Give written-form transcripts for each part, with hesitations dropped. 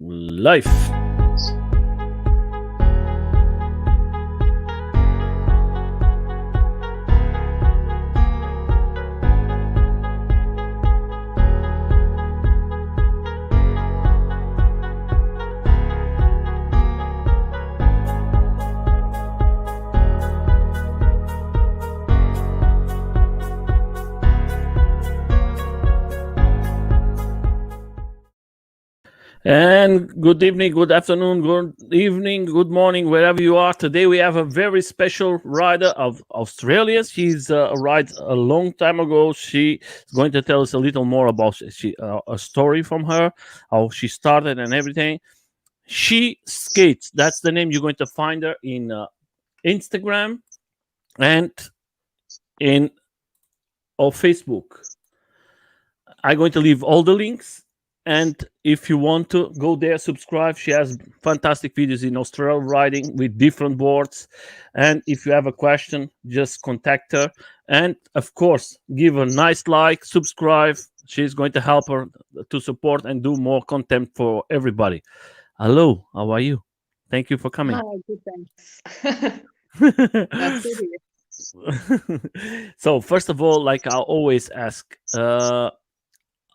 life. And good evening, good afternoon, good evening, good morning, wherever you are. Today we have a very special rider of Australia. She's arrived a long time ago. She is going to tell us a little more about a story from her, how she started and everything. shesk8s, that's the name. You're going to find her in Instagram and in or Facebook. I'm going to leave all the links. And if you want to go there, subscribe. She has fantastic videos in Australia riding with different boards. And if you have a question, just contact her. And of course, give a nice like, subscribe. She's going to help her to support and do more content for everybody. Hello, how are you? Thank you for coming. Hi, good, thanks. That's it. So first of all, like I always ask,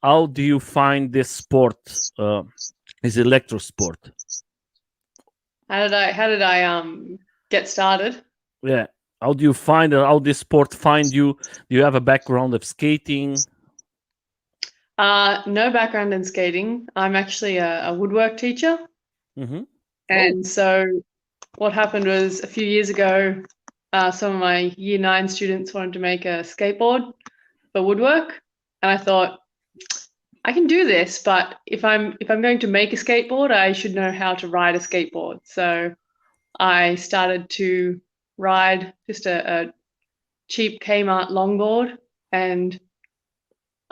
how do you find this sport? Is electro sport? How did I get started? Yeah. How do you find how this sport find you? Do you have a background of skating? No background in skating. I'm actually a woodwork teacher. Mm-hmm. And so what happened was a few years ago, some of my year 9 students wanted to make a skateboard for woodwork. And I thought, I can do this, but if I'm going to make a skateboard, I should know how to ride a skateboard. So I started to ride just a cheap Kmart longboard, and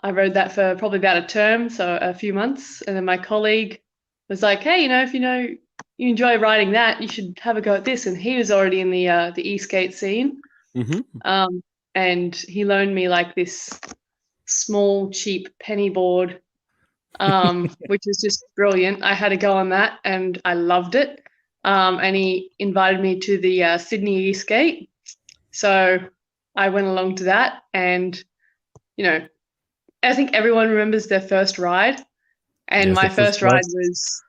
I rode that for probably about a term, so a few months. And then my colleague was like, "Hey, if you enjoy riding that, you should have a go at this." And he was already in the ESK8 scene, and he loaned me like this small, cheap penny board, which was just brilliant. I had a go on that, and I loved it. And he invited me to the Sydney ESK8, so I went along to that. And I think everyone remembers their first ride, and my first ride was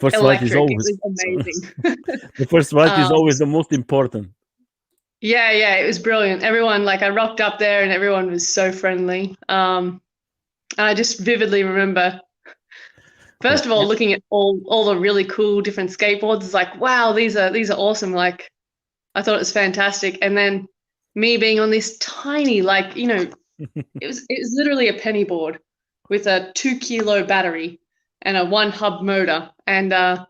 electric. It was amazing. The first ride is always the most important. Yeah, it was brilliant. Everyone, I rocked up there, and everyone was so friendly. And I just vividly remember, first of all, looking at all the really cool different skateboards. It's like, wow, these are awesome. Like, I thought it was fantastic. And then me being on this tiny, it was literally a penny board with a 2-kilo battery and a 1-hub motor. And I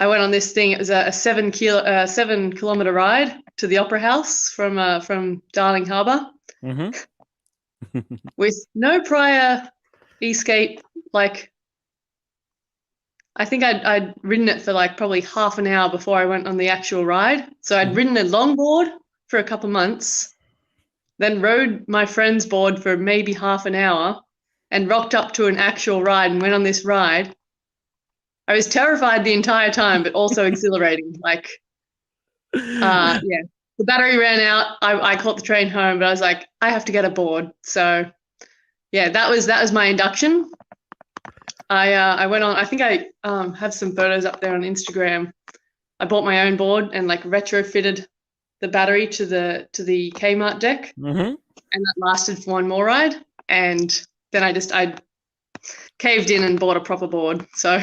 went on this thing. It was a 7-kilometer ride to the Opera House from Darling Harbour, with no prior e-skate. I think I'd ridden it for probably half an hour before I went on the actual ride. So I'd ridden a longboard for a couple months, then rode my friend's board for maybe half an hour, and rocked up to an actual ride and went on this ride. I was terrified the entire time, but also exhilarating. The battery ran out. I caught the train home, but I was like, I have to get a board. So yeah, that was my induction. I went on. I think I have some photos up there on Instagram. I bought my own board and retrofitted the battery to the Kmart deck, and that lasted for one more ride. And then I caved in and bought a proper board. So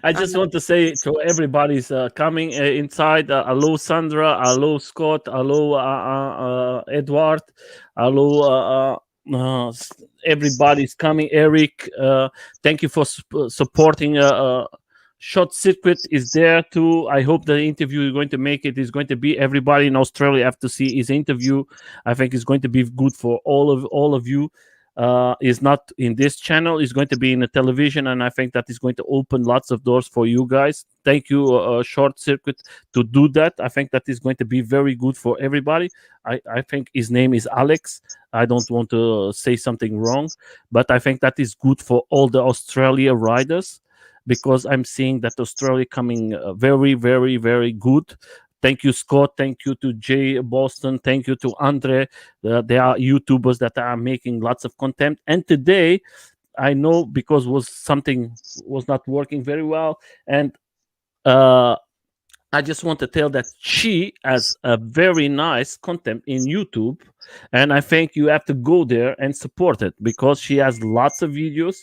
I just want to say to everybody's coming inside, hello Sandra, hello Scott, hello Edward, hello everybody's coming. Eric, thank you for supporting. Short Circuit is there too. I hope the interview you're going to make it is going to be everybody in Australia have to see his interview. I think it's going to be good for all of you. Is not in this channel, is going to be in the television, and I think that is going to open lots of doors for you guys thank you, Short Circuit, to do that. I think that is going to be very good for everybody. I think his name is Alex. I don't want to say something wrong, but I think that is good for all the Australia riders, because I'm seeing that Australia coming very, very, very good. Thank you, Scott. Thank you to Jay Boston. Thank you to Andre. There are YouTubers that are making lots of content. And today, I know because was something was not working very well, and uh, I just want to tell that she has a very nice content in YouTube, and I think you have to go there and support it because she has lots of videos.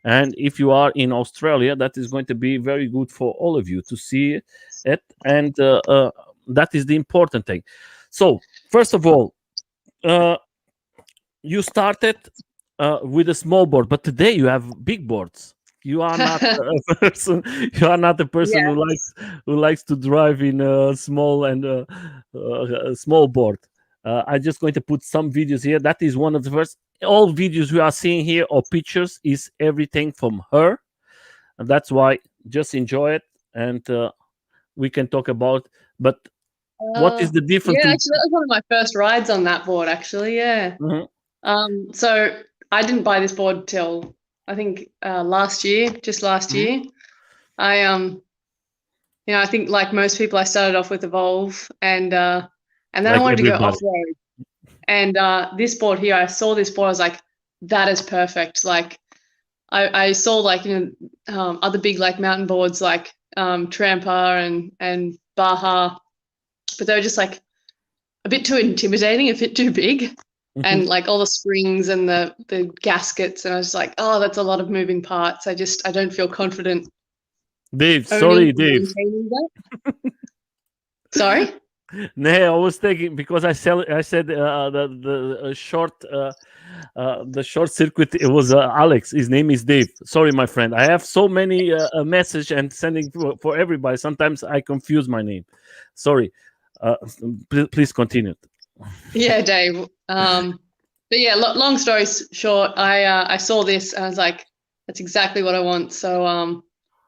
And if you are in Australia, that is going to be very good for all of you to see it, and that is the important thing. So, first of all, uh, you started with a small board, but today you have big boards. You are not a person. You are not a person Yeah. who likes to drive in a small and a small board. I'm just going to put some videos here. That is one of the first. All videos we are seeing here or pictures is everything from her, and that's why just enjoy it, and we can talk about. But what is the difference? Yeah, actually, that was one of my first rides on that board, actually. Yeah. Mhm. So I didn't buy this board till I think last year, just last Mhm. year. I I think like most people, I started off with Evolve, and then I Like wanted to go everybody. off road. And this board here, I saw this board, I was like, that is perfect. Like I saw like other big like mountain boards like Trampa and Baja, but they were just like a bit too intimidating, a bit too big. Mhm. And like all the springs and the gaskets, and I was like, oh, that's a lot of moving parts. I don't feel confident Dave, owning sorry, and Dave. maintaining that. Sorry? No, I was thinking because I said the short circuit. It was Alex. His name is Dave. Sorry, my friend. I have so many message and sending for everybody. Sometimes I confuse my name. Sorry. Please continue. Yeah, Dave. But yeah, long story short, I saw this and I was like, that's exactly what I want. So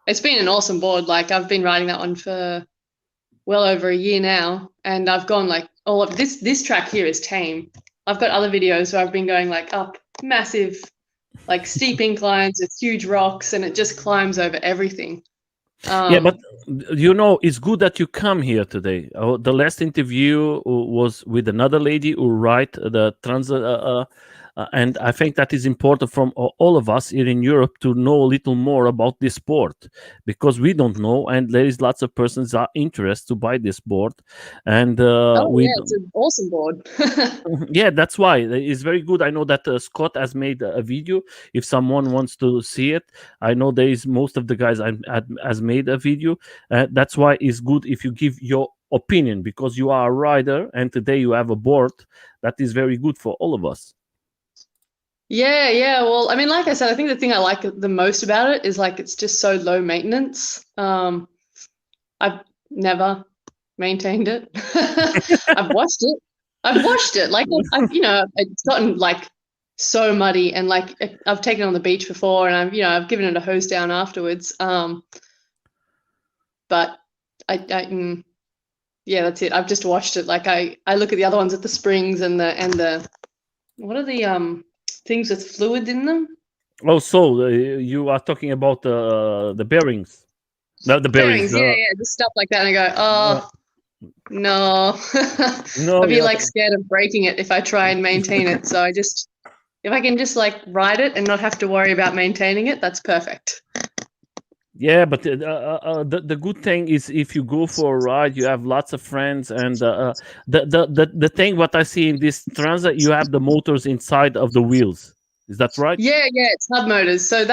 it's been an awesome board. Like I've been riding that one for well over a year now, and I've gone like all of this track here is tame. I've got other videos where I've been going like up massive, like steep inclines with huge rocks, and it just climbs over everything. Yeah, but Um, it's good that you come here today. The last interview was with another lady who write the transit, and I think that is important from all of us here in Europe to know a little more about this sport because we don't know, and there is lots of persons are interested to buy this board, and oh we yeah, it's an awesome board. yeah, that's why it's very good. I know that Scott has made a video. If someone wants to see it, I know there is most of the guys has made a video. That's why it's good if you give your opinion because you are a rider and today you have a board that is very good for all of us. Yeah. Well, I mean, like I said, I think the thing I like the most about it is like it's just so low maintenance. I've never maintained it. I've washed it. I've washed it. Like it's gotten like so muddy, and like I've taken it on the beach before, and I've given it a hose down afterwards. But yeah, that's it. I've just washed it. Like I look at the other ones at the springs and the what are the things with fluid in them? Oh, so you are talking about the bearings, not the bearings. Bearings, yeah, just stuff like that. And I go, oh no, No, I'd be you're not. like scared of breaking it if I try and maintain it. So if I can just like ride it and not have to worry about maintaining it, that's perfect. Yeah, but the good thing is if you go for a ride, you have lots of friends, and the thing what I see in this transit, you have the motors inside of the wheels. Is that right? Yeah, it's hub motors. So Yeah.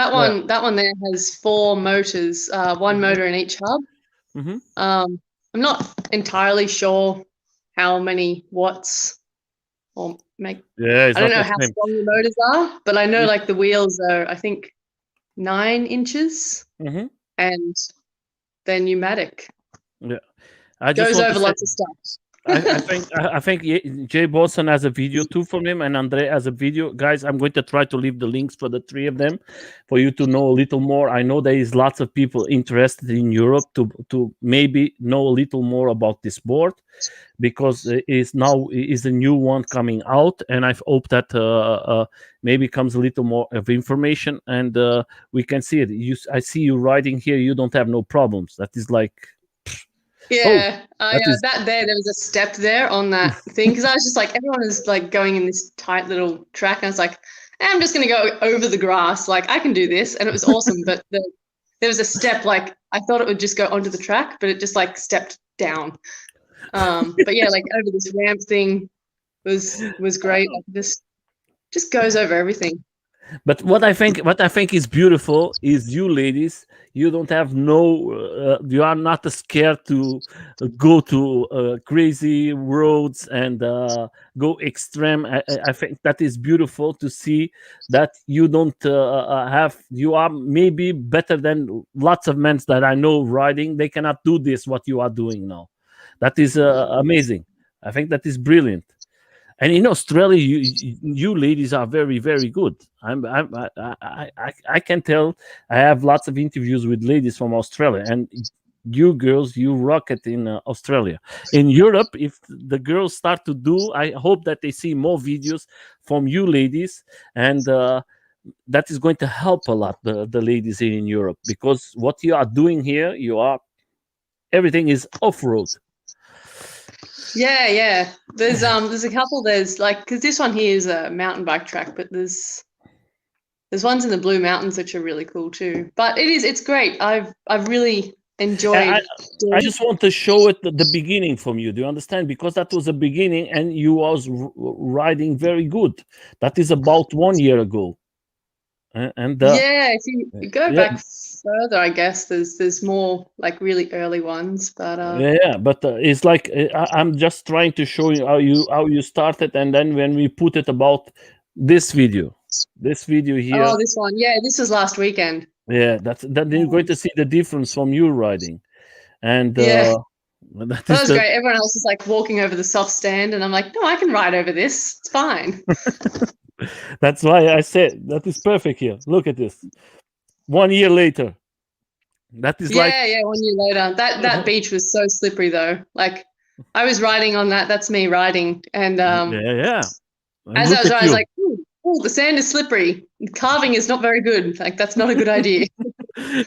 that one there has 4 motors, one Hmm. motor in each hub. Hmm. I'm not entirely sure how many watts or Yeah, it's I don't not know the how same. strong the motors are, but I know It, like the wheels are, I think, 9 inches, hmm. and they're pneumatic. Yeah, I just Goes want to over say. lots of stuff. I think Jay Boston has a video too from him, and Andre has a video. Guys, I'm going to try to leave the links for the three of them for you to know a little more. I know there is lots of people interested in Europe to maybe know a little more about this board, because it is a new one coming out, and I hope that maybe comes a little more of information, and we can see it. I see you riding here. You don't have no problems. That is like, Yeah, that is there was a step there on that thing, because I was just like, everyone is like going in this tight little track, and I was like, I'm just gonna go over the grass, like I can do this, and it was awesome. But there was a step, like I thought it would just go onto the track, but it just like stepped down. But yeah, like over this ramp thing was great. Like, this just goes over everything. But what I think is beautiful is you ladies. You don't have you are not scared to go to crazy roads and go extreme. I think that is beautiful to see that you don't have. You are maybe better than lots of men that I know riding. They cannot do this what you are doing now. That is amazing. I think that is brilliant. And in Australia, you ladies are very, very good. I can tell. I have lots of interviews with ladies from Australia, and you girls, you rock it in Australia. In Europe, if the girls start to do, I hope that they see more videos from you ladies, and that is going to help a lot the ladies here in Europe, because what you are doing here, everything is off road. Yeah. There's a couple. There's like, because this one here is a mountain bike track, but there's ones in the Blue Mountains which are really cool too. But it's great. I've really enjoyed. I just want to show it the beginning from you. Do you understand? Because that was the beginning, and you was riding very good. That is about 1 year ago. And yeah, if you go back further, I guess there's more like really early ones, but but it's like I'm just trying to show you how you started, and then when we put it about this video here. Oh, this one, yeah, this was last weekend. Yeah, then you're going to see the difference from you riding, and yeah. That was great. Everyone else is like walking over the soft stand, and I'm like, no, I can ride over this. It's fine. That's why I said that is perfect here. Look at this. 1 year later. That is 1 year later. That beach was so slippery though. Like I was riding on that. That's me riding, and as I was riding, I was like, "Oh, the sand is slippery. Carving is not very good. Like that's not a good idea."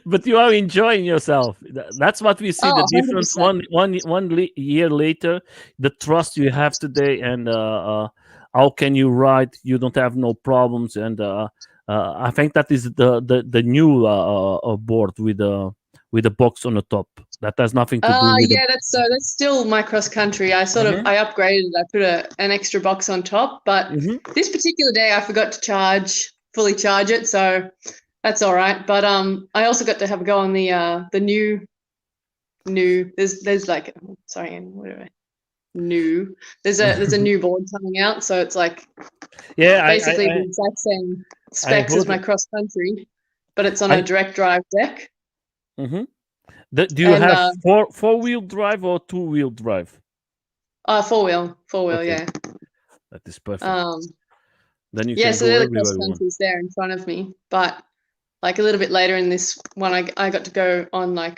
But you are enjoying yourself. That's what we see. The difference 1 year later, the trust you have today, and how can you ride? You don't have no problems, and I think that is the new board with a box on the top. That has nothing to do with that's still my cross country. I sort of I upgraded. I put an extra box on top, but this particular day I forgot to fully charge it, so that's all right. But I also got to have a go on the new. There's like new. There's a new board coming out, so it's like basically the exact same specs as my cross country, but it's on a direct drive deck. Do you have four-wheel drive or two-wheel drive? Four-wheel, okay. Yeah. That is perfect. Then you can so the cross country's there in front of me, but like a little bit later in this one, I got to go on like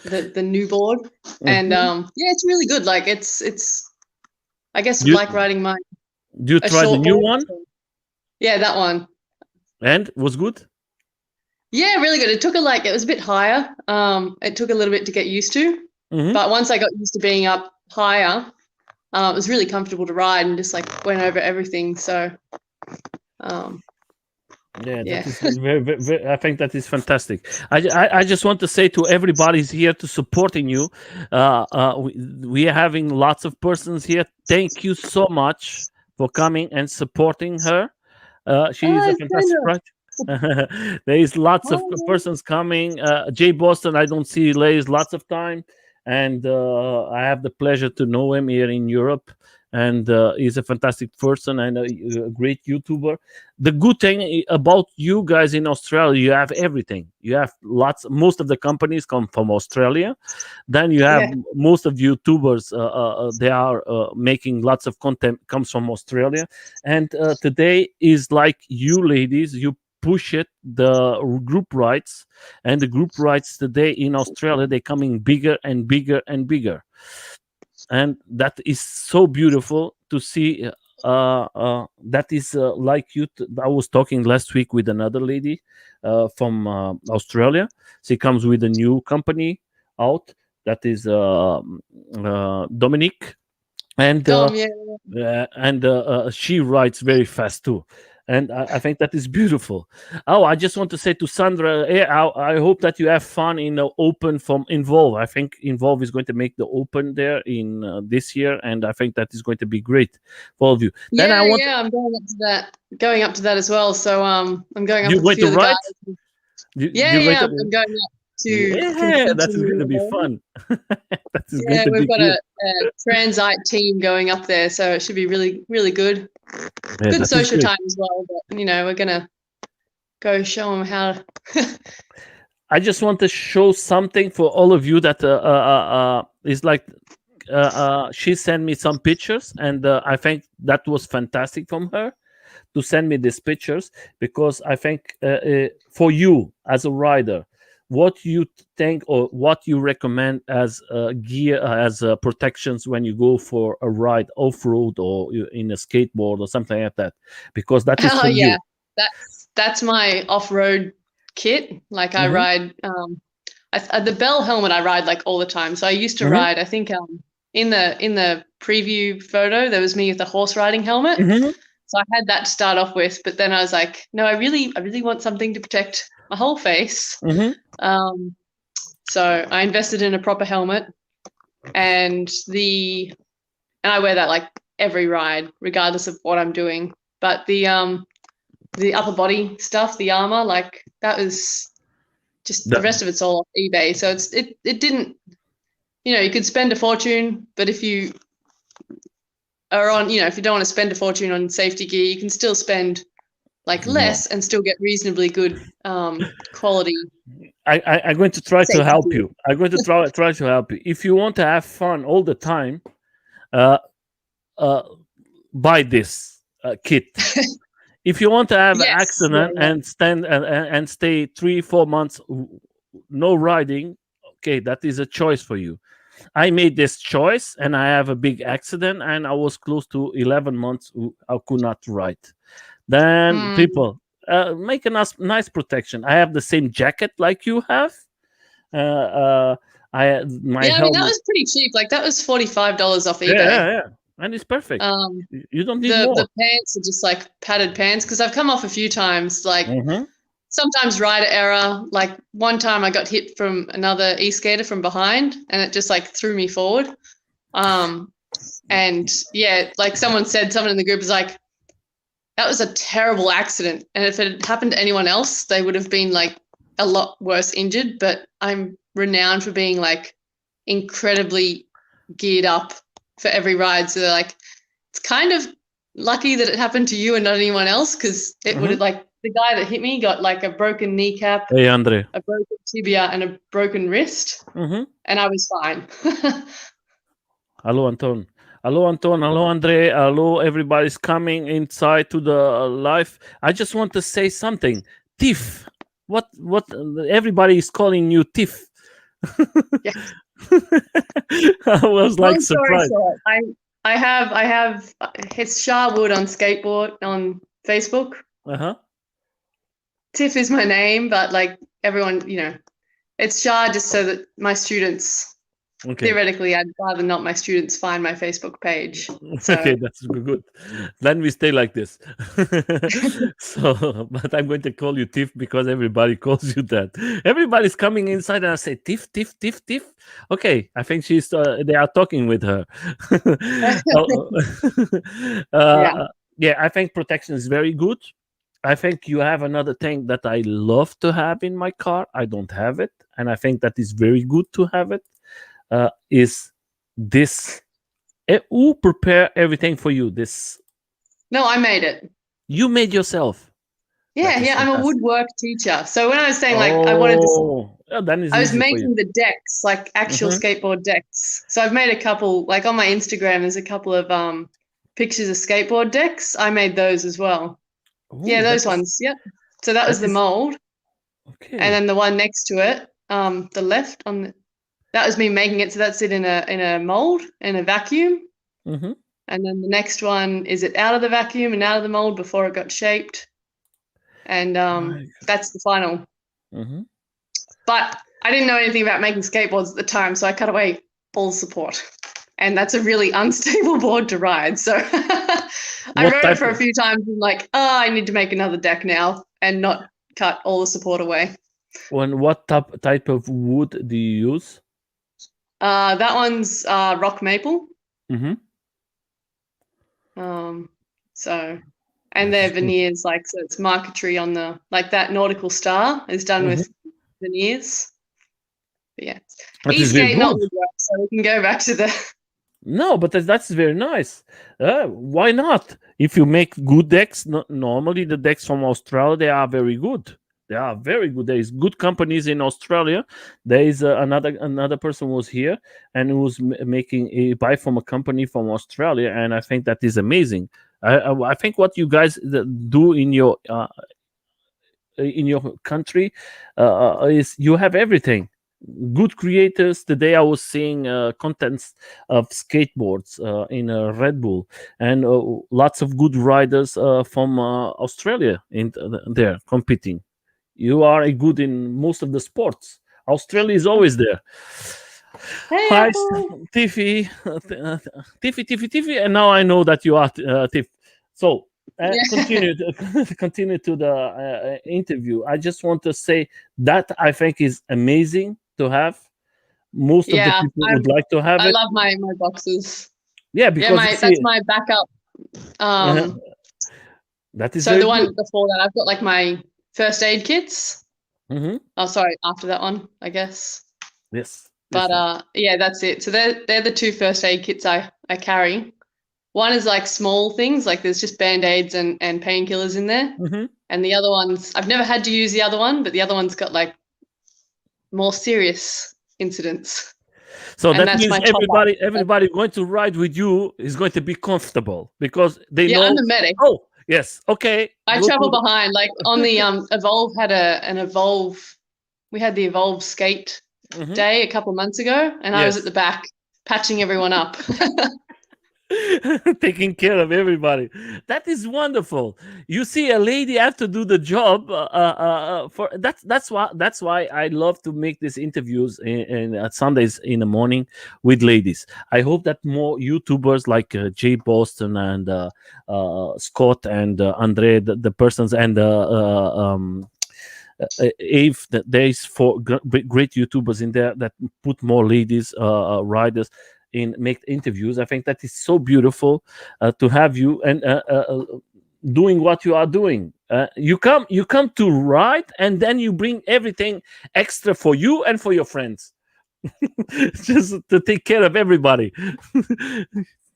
the new board, and it's really good. Like it's I guess like riding mine. Do you try the new one? Yeah, that one. And was good? Yeah, really good. It was a bit higher. It took a little bit to get used to, but once I got used to being up higher, it was really comfortable to ride and just like went over everything. So, that is very, very, I think that is fantastic. I just want to say to everybody's here to supporting you. We are having lots of persons here. Thank you so much for coming and supporting her. She is a fantastic writer. There is lots of persons coming. Jay Boston, I don't see ladies lots of time, and I have the pleasure to know him here in Europe. and he's a fantastic person and a great YouTuber. The good thing about you guys in Australia, you have everything. You have lots. Most of the companies come from Australia. Then you have Yeah. most of YouTubers. They are making lots of content comes from Australia, and today is like you ladies. You push it the group rights, and the group rights today in Australia they're coming bigger and bigger and bigger, and that is so beautiful to see. That is like you. I was talking last week with another lady from Australia. She comes with a new company out. That is Dominique, and Dom, yeah. she writes very fast too, and I think that is beautiful. Oh, I just want to say to Sandra, I hope that you have fun in the open from Involve. I think Involve is going to make the open there in this year, and I think that is going to be great for all of you. Then I want I'm going up to that as well. So I'm going up you with a going few to of the write. guys. You going to I'm going up to yeah, compete that's in going to the be event. fun. That is going Yeah, to we've be got good. a transite team going up there, so it should be really, really good. Yeah, Good that is social great. time as well. But we're gonna go show them how. I just want to show something for all of you that is like she sent me some pictures, and I think that was fantastic from her to send me these pictures, because I think for you as a rider, what you think or what you recommend as gear, as protections when you go for a ride off road or in a skateboard or something like that, because that is Oh for yeah, you. that's my off-road kit. Like I Hmm. ride the Bell helmet. I ride like all the time. So I used to Hmm. ride. I think in the preview photo there was me with a horse riding helmet. Hmm. So I had that to start off with, but then I was like, no, I really want something to protect my whole face. Hmm. So I invested in a proper helmet, and I wear that like every ride, regardless of what I'm doing. But the upper body stuff, the armor, like that was just the rest of it's all off eBay. So it didn't, you could spend a fortune, but if you are on, if you don't want to spend a fortune on safety gear, you can still spend like No. less and still get reasonably good quality I'm going to try to safety help gear. you. I'm going to try to help you. If you want to have fun all the time, uh, uh, buy this kit. If you want to have an Yes, accident and stand and stay 3-4 months no riding, okay, that is a choice for you. I made this choice, and I have a big accident, and I was close to 11 months. I could not ride. Then Mm. people make a nice protection. I have the same jacket like you have. Uh, uh, I my Yeah, I mean that helmet. was pretty cheap. Like that was $45 off Yeah, eBay. yeah, yeah, and it's perfect. Um, You don't need the more. the pants are just like padded pants because I've come off a few times. Like Hmm. sometimes rider error. Like one time I got hit from another e-skater from behind, and it just like threw me forward. Um, and yeah, like someone in the group was like, that was a terrible accident. And if it had happened to anyone else, they would have been like a lot worse injured. But I'm renowned for being like incredibly geared up for every ride. So they're like, it's kind of lucky that it happened to you and not anyone else, because it would Hmm. have like the guy that hit me got like a broken kneecap, Hey, Andre. a broken tibia, and a broken wrist, Hmm. and I was fine. Hello, Anton. Hello, Anton. Hello, Andre. Hello, everybody's coming inside to the live. I just want to say something. Tiff. What? Everybody is calling you Tiff. Yeah. I was like Long story surprised. short, I have it's Sharwood on skateboard on Facebook. Uh huh. Tiff is my name, but like everyone, it's Shah just so that my students, Okay. theoretically, I'd rather not my students find my Facebook page. So Okay, that's good. Then we stay like this. So, but I'm going to call you Tiff because everybody calls you that. Everybody's coming inside, and I say Tiff, Tiff, Tiff, Tiff. Okay, I think she's. They are talking with her. Oh, yeah. yeah, I think protection is very good. I think you have another thing that I love to have in my car. I don't have it, and I think that is very good to have it. Is this Who prepare everything for you? This No, I made it. you made yourself. Yeah, That is yeah, I'm a fantastic. woodwork teacher. So when I was saying like Oh, yeah, that is I was easy for you. making the decks, like actual Hmm. skateboard decks. So I've made a couple, like on my Instagram, there's a couple of pictures of skateboard decks. I made those as well. Yeah, Oh, those ones. Yep. So that was that the is mold, and okay. then the one next to it, the left on the, that was me making it. So that's it in a mold in a vacuum, Mm-hmm. and then the next one is it out of the vacuum and out of the mold before it got shaped, and My, that's the final. mm-hmm. But I didn't know anything about making skateboards at the time, so I cut away all support. And that's a really unstable board to ride. So I What rode it type for a of few times and like, oh, I need to make another deck now and not cut all the support away. what type of wood do you use? That one's rock maple. Mm-hmm. Um, so, and That their is good. veneers, like, so it's marquetry on the, like that nautical star is done Mm-hmm. with veneers. But yeah, That is very ESK8, not good. woodwork. So we can go back to the, No, but that's very nice. Why not? If you make good decks, normally the decks from Australia they are very good. They are very good. There is good companies in Australia. There is another person was here and who was making a buy from a company from Australia, and I think that is amazing. I think what you guys do in your country is you have everything, good creators. Today I was seeing contents of skateboards in Red Bull, and lots of good riders from Australia in there competing. You are a good in most of the sports. Australia is always there. hey, Hi, Apple. Tiffy, Tiffy, and now I know that you are Tiff. So Yeah. continue continue to the interview. I just want to say that I think is amazing to have. Most of the Yeah, people would like to have I it. love my boxes. Yeah, Yeah, because you my that's see, my backup. Um, that is so very the good. one before that, I've got like my first aid kits. Hmm. Oh, sorry, after that one, I guess. Yes, But this one. yeah, that's it. So they're the two first aid kits I carry. One is like small things, like there's just band-aids and painkillers in there. Hmm. And the other one's I've never had to use the other one, but the other one's got like more serious incidents. So And that that's means my top up. everybody going to ride with you is going to be comfortable because they Yeah, I'm know. the medic. Oh yes, okay, I go travel to. behind. Like on the Evolve had an Evolve. We had the Evolve skate Mhm. day a couple of months ago, and I was at Yes. the back patching everyone up. Taking care of everybody. That is wonderful. You see, a lady have to do the job. For that's why I love to make these interviews in Sundays in the morning with ladies. I hope that more YouTubers like Jay Boston and Scott and Andre, the persons, and if that there is for great YouTubers in there that put more ladies riders in make interviews. I think that is so beautiful to have you and doing what you are doing. You come to ride and then you bring everything extra for you and for your friends, just to take care of everybody.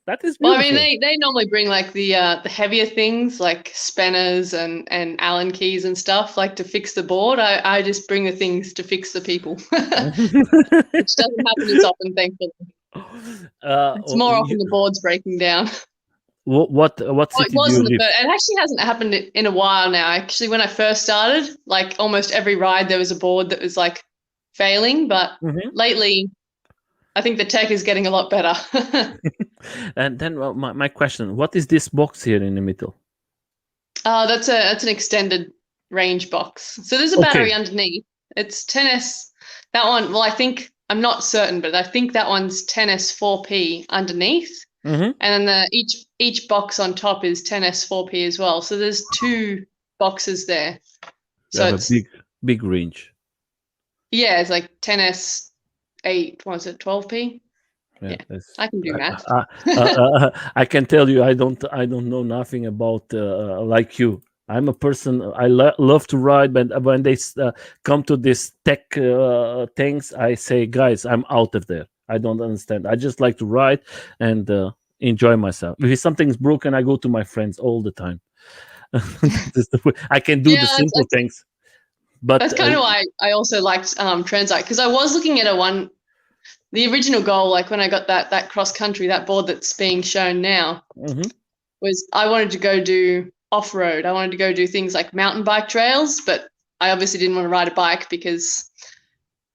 That is Well, I mean, beautiful. they normally bring like the heavier things like spanners and Allen keys and stuff, like to fix the board. I just bring the things to fix the people, which doesn't happen as often, thankfully. It's more often the board's breaking down. what Oh, it city do you wasn't the live? first. It actually hasn't happened in a while now. Actually, when I first started, like almost every ride, there was a board that was like failing. But Mhm. lately, I think the tech is getting a lot better. And then my question: what is this box here in the middle? That's an extended range box. So there's a Okay. battery underneath. It's 10S. That one. Well, I think I'm not certain, but I think that one's 10S 4P underneath, Hmm. and then each box on top is 10S 4P as well. So there's two boxes there. You So have a it's big range. yeah, it's like 10S 8. What was it? 12P. Yeah, Yeah, I can do math. I can tell you, I don't know nothing about like you. I'm a person. I love to ride, but when they come to this tech things, I say, guys, I'm out of there. I don't understand. I just like to ride, and enjoy myself. If something's broken, I go to my friends all the time. I can do the Yeah, simple things, but that's kind of why I also liked Transite, because I was looking at the original goal, like when I got that cross country, that board that's being shown now, mhm, was I wanted to go do off road. I wanted to go do things like mountain bike trails, but I obviously didn't want to ride a bike because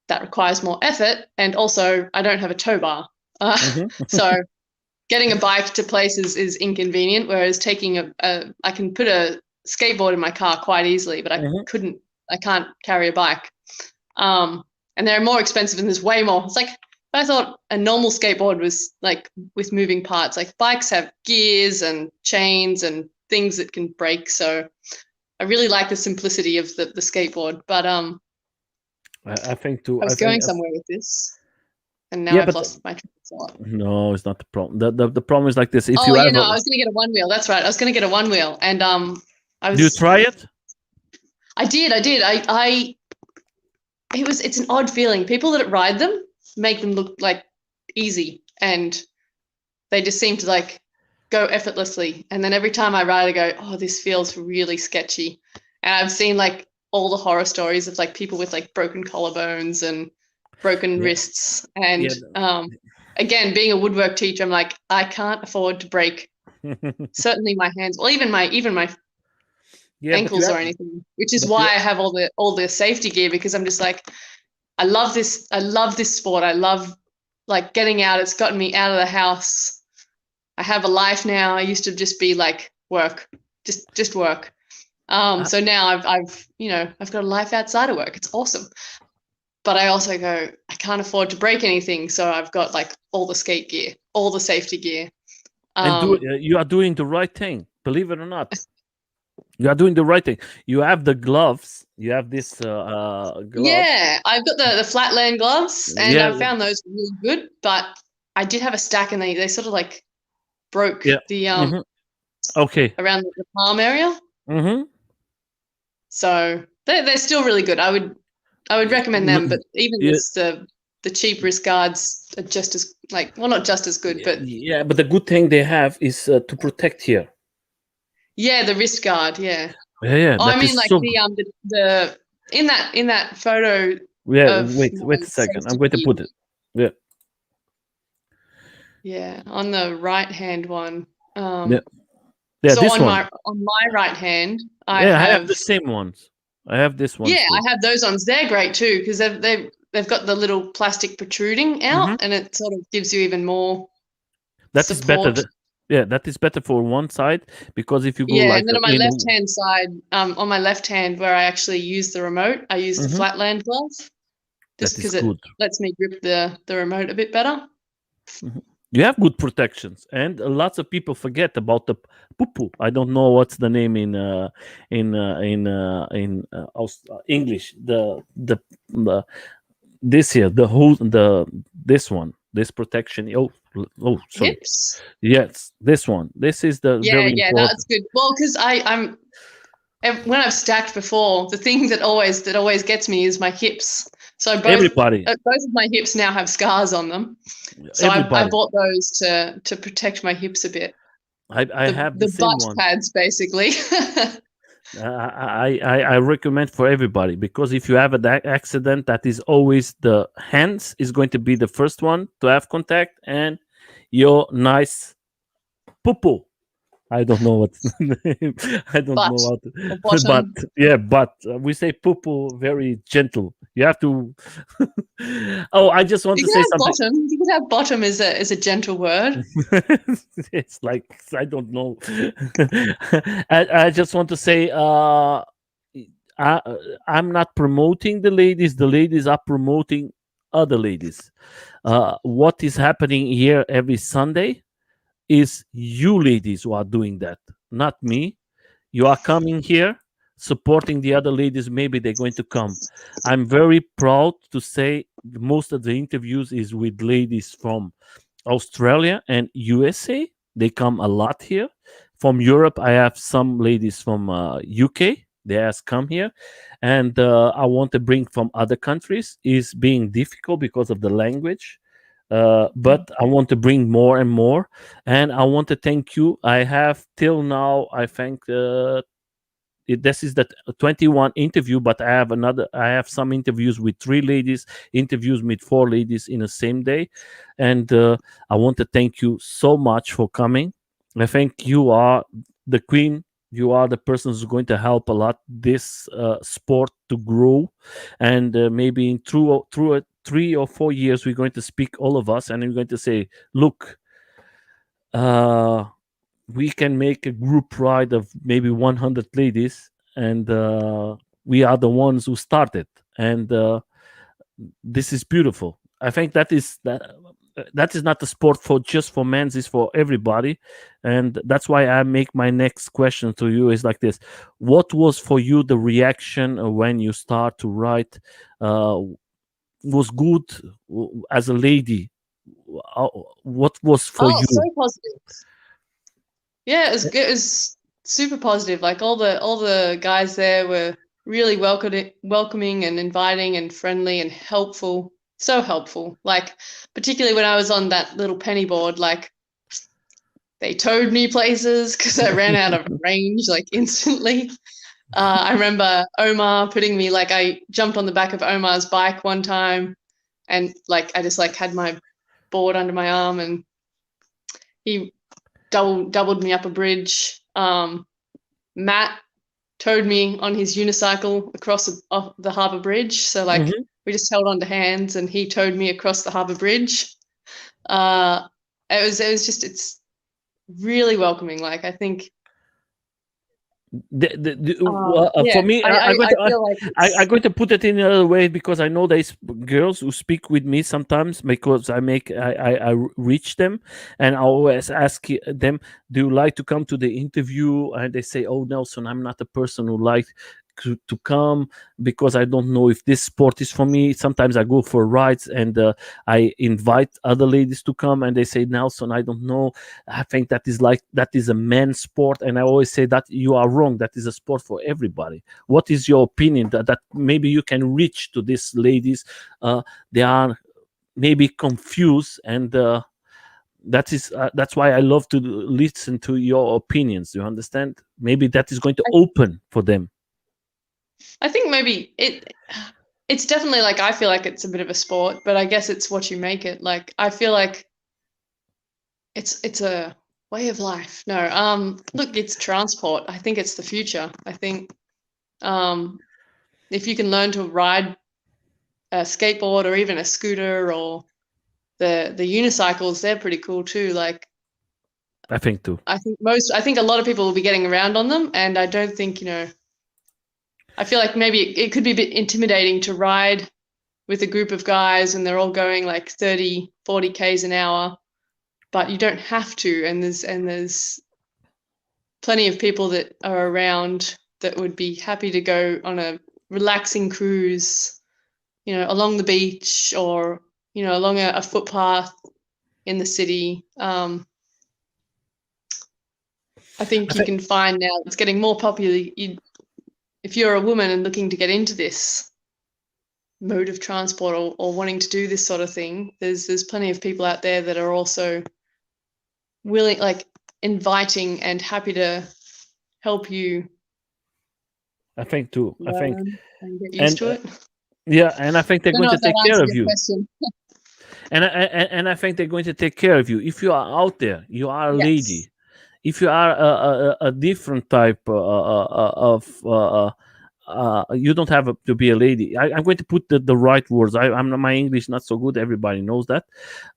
that requires more effort, and also I don't have a tow bar, mhm, so getting a bike to places is inconvenient. Whereas I can put a skateboard in my car quite easily, but mhm. I can't carry a bike. And they're more expensive, and there's way more. It's like I thought a normal skateboard was like with moving parts. Like bikes have gears and chains and things that can break. So I really like the simplicity of the skateboard. But I think too. I I was think going somewhere with this, and now yeah, I've but lost my train of thought. no, it's not the problem. The problem is like this. If Oh you yeah, have no, a, I was gonna get a one wheel. That's right. I was gonna get a one wheel, and I do you was. try it? I did. It's an odd feeling. People that ride them make them look like easy, and they just seem to like go effortlessly. And then every time I ride, I go, oh, this feels really sketchy. And I've seen like all the horror stories of like people with like broken collarbones and broken Yeah, wrists. And yeah, again, being a woodwork teacher, I'm like, I can't afford to break certainly my hands, or even my yeah. But you ankles have, or anything, which is but you, why I have all the safety gear, because I'm just like, I love this sport. I love like getting out. It's gotten me out of the house. I have a life now. I used to just be like work, just work. uh, So now I've got a life outside of work. It's awesome. But I also go, I can't afford to break anything, so I've got like all the skate gear, all the safety gear. and Um, you are doing the right thing. Believe it or not, you are doing the right thing. You have the gloves. You have this glove. yeah, I've got the flatland gloves, and Yeah, I found those really good. But I did have a stack, and they sort of like broke yeah. the Hmm. Okay. around the palm area. Hmm. So they're still really good. I would recommend them, but even Yeah, the cheap wrist guards are just as like, well, not just as good, but yeah, but the good thing they have is to protect here. yeah, the wrist guard, yeah. Yeah, yeah, Oh, I that mean is like so good. the in that photo Yeah, of wait my a second. I'm safety going to gear, put it. Yeah, yeah, on the right hand one. yeah, yeah. So This one. on my right hand, I Yeah, I have the have same ones. I have this ones yeah, too. I have those ones. They're great too, because they've got the little plastic protruding Hmm. out, and it sort of gives you even more That is better. support. Yeah, that is better for one side because if you go Yeah, like and then on my in, left hand side, on my left hand where I actually use the remote, I use the mhm, flatland glove just that is because it good. lets me grip the remote a bit better. Mhm. You have good protections, and lots of people forget about the pupu. I don't know what's the name in English. The this here, the whole the this one, this protection. Oh, sorry. Hips? Yes, this one. This is the Yeah, very yeah, important. that's good. Well, because when I've stacked before, the thing that always gets me is my hips. So Everybody, both of my hips now have scars on them. So I everybody. bought those to protect my hips a bit. I have the The same butt one. pads, basically. I recommend for everybody because if you have an accident, that is always the hands is going to be the first one to have contact, and your nice poo. I don't know what I don't Butt know how or to, but bottom. yeah, but we say poo very gentle. You have to. Oh, I just want You to can say have something. bottom. You can have bottom as a gentle word. It's like I don't know. I just want to say I, I'm not promoting the ladies. The ladies are promoting other ladies. What is happening here every Sunday is you ladies who are doing that, not me. You are coming here supporting the other ladies. Maybe they're going to come. I'm very proud to say most of the interviews is with ladies from Australia and USA. They come a lot here. From Europe, I have some ladies from UK. They has come here, and I want to bring from other countries. Is being difficult because of the language. But I want to bring more and more, and I want to thank you. I have till now, I think, this is the 21 interview, but I have some interviews with 3 ladies, interviews with 4 ladies in the same day. And I want to thank you so much for coming. I think you are the queen. You are the person who's going to help a lot this sport to grow. And maybe in through 3 or 4 years we're going to speak, all of us, and we're going to say, look, uh we can make a group ride of maybe 100 ladies, and we are the ones who started. And this is beautiful. I think that is not a sport for just for men, it's for everybody. And that's why I make my next question to you is like this: what was for you the reaction when you start to ride? Was good as a lady? Uh, what was for Oh, so you? positive. Yeah, it was good. It was super positive. Like all the guys there were really welcoming and inviting and friendly and helpful. So helpful. Like particularly when I was on that little penny board, like they towed me places because I ran out of range like instantly. I remember Omar putting me, like I jumped on the back of Omar's bike one time, and like I just like had my board under my arm, and he doubled me up a bridge. Matt towed me on his unicycle across the harbour bridge. So like Mhm. we just held on to hands, and he towed me across the harbour bridge. It's really welcoming. Like I think, For yeah, me, I feel like I'm it's. going to put it in another way, because I know there's girls who speak with me sometimes, because I reach them, and I always ask them, do you like to come to the interview? And they say, oh, Nelson, I'm not a person who like to come, because I don't know if this sport is for me. Sometimes I go for rides, and I invite other ladies to come, and they say, Nelson, I don't know, I think that is a men's sport. And I always say that you are wrong. That is a sport for everybody. What is your opinion that maybe you can reach to these ladies? They are maybe confused, and that's why I love to listen to your opinions. You understand? Maybe that is going to open for them. I think maybe it's definitely like I feel like it's a bit of a sport, but I guess it's what you make it. Like I feel like it's a way of life. No, look, it's transport. I think it's the future. I think um, if you can learn to ride a skateboard or even a scooter or the unicycles, they're pretty cool too. Like I think too. I think a lot of people will be getting around on them, and I don't think, I feel like maybe it could be a bit intimidating to ride with a group of guys and they're all going like 30, 40 Ks an hour, but you don't have to. And there's plenty of people that are around that would be happy to go on a relaxing cruise, along the beach or, along a footpath in the city. I I think you think can find now it's getting more popular. If you're a woman and looking to get into this mode of transport or wanting to do this sort of thing, there's plenty of people out there that are also willing, like inviting and happy to help you I think too. I think, learn and get used and to it. yeah, and I think they're I don't going know to if that take care answered of your you. question. And I think they're going to take care of you. If you are out there, you are a Yes. lady. If you are a different type of you don't have to be a lady. I'm going to put the right words. I'm my English not so good. Everybody knows that.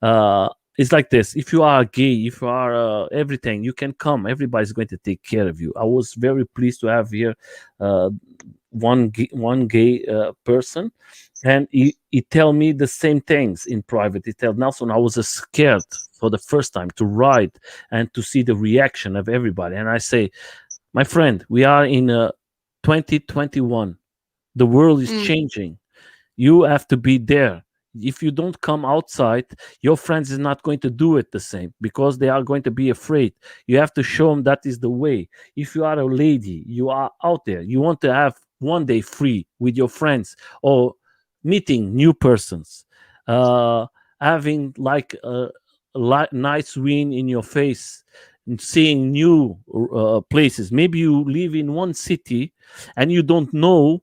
uh it's like this: if you are gay, if you are everything, you can come. Everybody's going to take care of you. I was very pleased to have here uh one gay person, and he tell me the same things in private. He tell Nelson, I was scared for the first time to ride and to see the reaction of everybody. And I say, my friend, we are in 2021. The world is Mm. changing. You have to be there. If you don't come outside, your friends is not going to do it the same, because they are going to be afraid. You have to show them that is the way. If you are a lady, you are out there, you want to have one day free with your friends or meeting new persons. uh having like a nice wind in your face and seeing new places. Maybe you live in one city and you don't know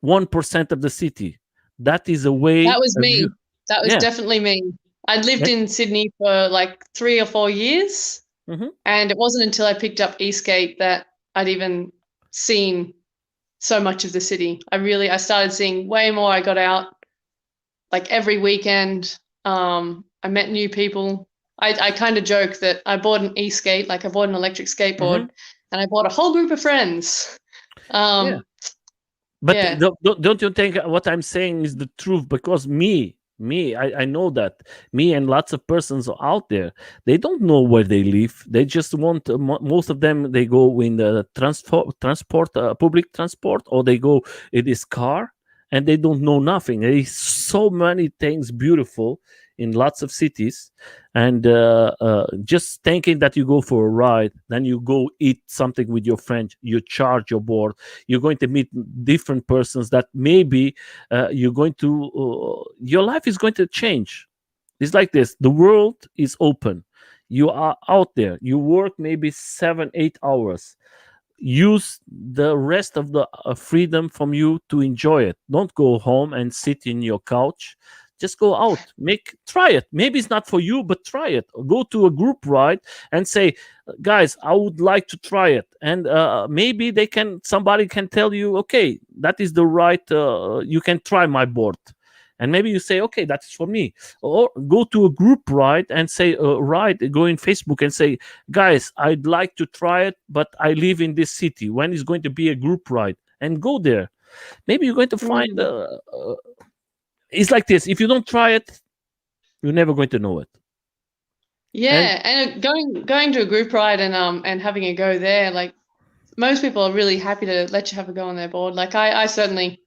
1% of the city. That is a That way was of you. me. That was Yeah. definitely me. I'd lived And- in Sydney for like 3 or 4 years, Mhm. and it wasn't until I picked up ESK8 that I'd even seen so much of the city. I started seeing way more. I got out like every weekend. I met new people. I kind of joke that I bought an e-skate, like I bought an electric skateboard, Mhm. and I bought a whole group of friends. Yeah. Um, But yeah. don't you think what I'm saying is the truth? Because I know that me and lots of persons out there, they don't know where they live. They just want most of them. They go in the transport, public transport, or they go in this car, and they don't know nothing. There is so many things beautiful in lots of cities, and just thinking that you go for a ride, then you go eat something with your friend, you charge your board, you're going to meet different persons that maybe you're going to your life is going to change. It's like this: the world is open, you are out there, you work maybe 7 8 hours, use the rest of the freedom from you to enjoy it. Don't go home and sit in your couch. Just go out, try it. Maybe it's not for you, but try it. Go to a group ride and say, guys, I would like to try it. And maybe somebody can tell you, okay, that is the right, you can try my board. And maybe you say, okay, that's for me. Or go to a group ride and say, go in Facebook and say, guys, I'd like to try it, but I live in this city. When is going to be a group ride? And go there. Maybe you're going to find. Mm. It's like this: if you don't try it, you're never going to know it. And Yeah, and going to a group ride and having a go there, like most people are really happy to let you have a go on their board. Like I certainly,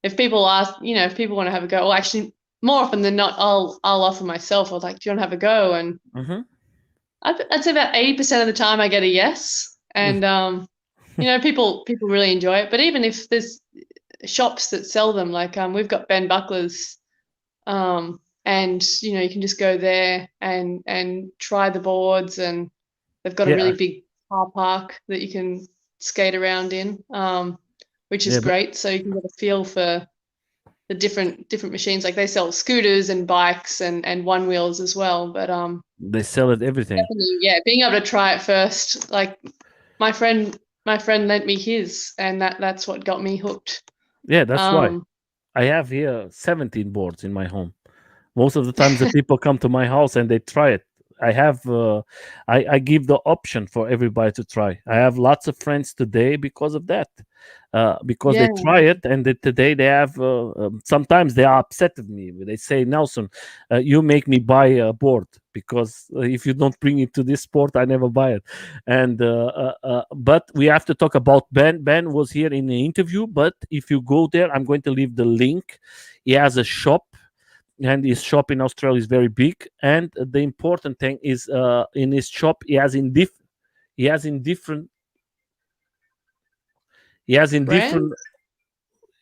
if people ask, if people want to have a go, well, actually, more often than not, I'll offer myself. Or like, do you want to have a go? And Mhm. I'd say about 80% of the time I get a yes. And people really enjoy it. But even if there's shops that sell them, like we've got Ben Buckler's, and you can just go there and try the boards, and they've got a yeah, really big car park that you can skate around in, which is yeah, but great. So you can get a feel for the different machines. Like they sell scooters and bikes and one wheels as well. But they sell it everything. definitely, yeah, being able to try it first. Like my friend lent me his, and that's what got me hooked. Yeah, that's why Um, I have here 17 boards in my home. Most of the times the people come to my house and they try it. I have I give the option for everybody to try. I have lots of friends today because of that, because yeah, they try it, and today they have sometimes they are upset with me. They say, Nelson, you make me buy a board, because if you don't bring it to this sport, I never buy it. And but we have to talk about Ben was here in the interview, but if you go there, I'm going to leave the link. He has a shop, and his shop in Australia is very big. And the important thing is, in his shop, he has in different he has in brand. different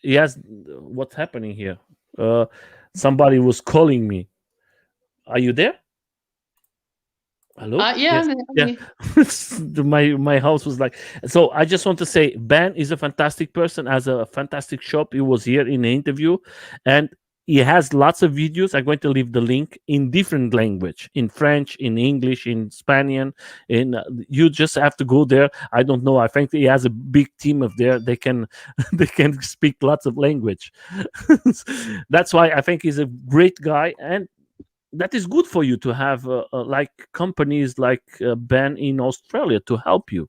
he has what's happening here. Uh, Somebody was calling me. Are you there? Hello? Yeah, Yes. I'm Yeah. here. My house was like, so I just want to say Ben is a fantastic person, has a fantastic shop. He was here in the interview, and he has lots of videos. I'm going to leave the link in different language, in French, in English, in Spanish. In you just have to go there. I don't know. I think he has a big team of there. They can they can speak lots of language. That's why I think he's a great guy, and that is good for you to have like companies like Ben in Australia to help you.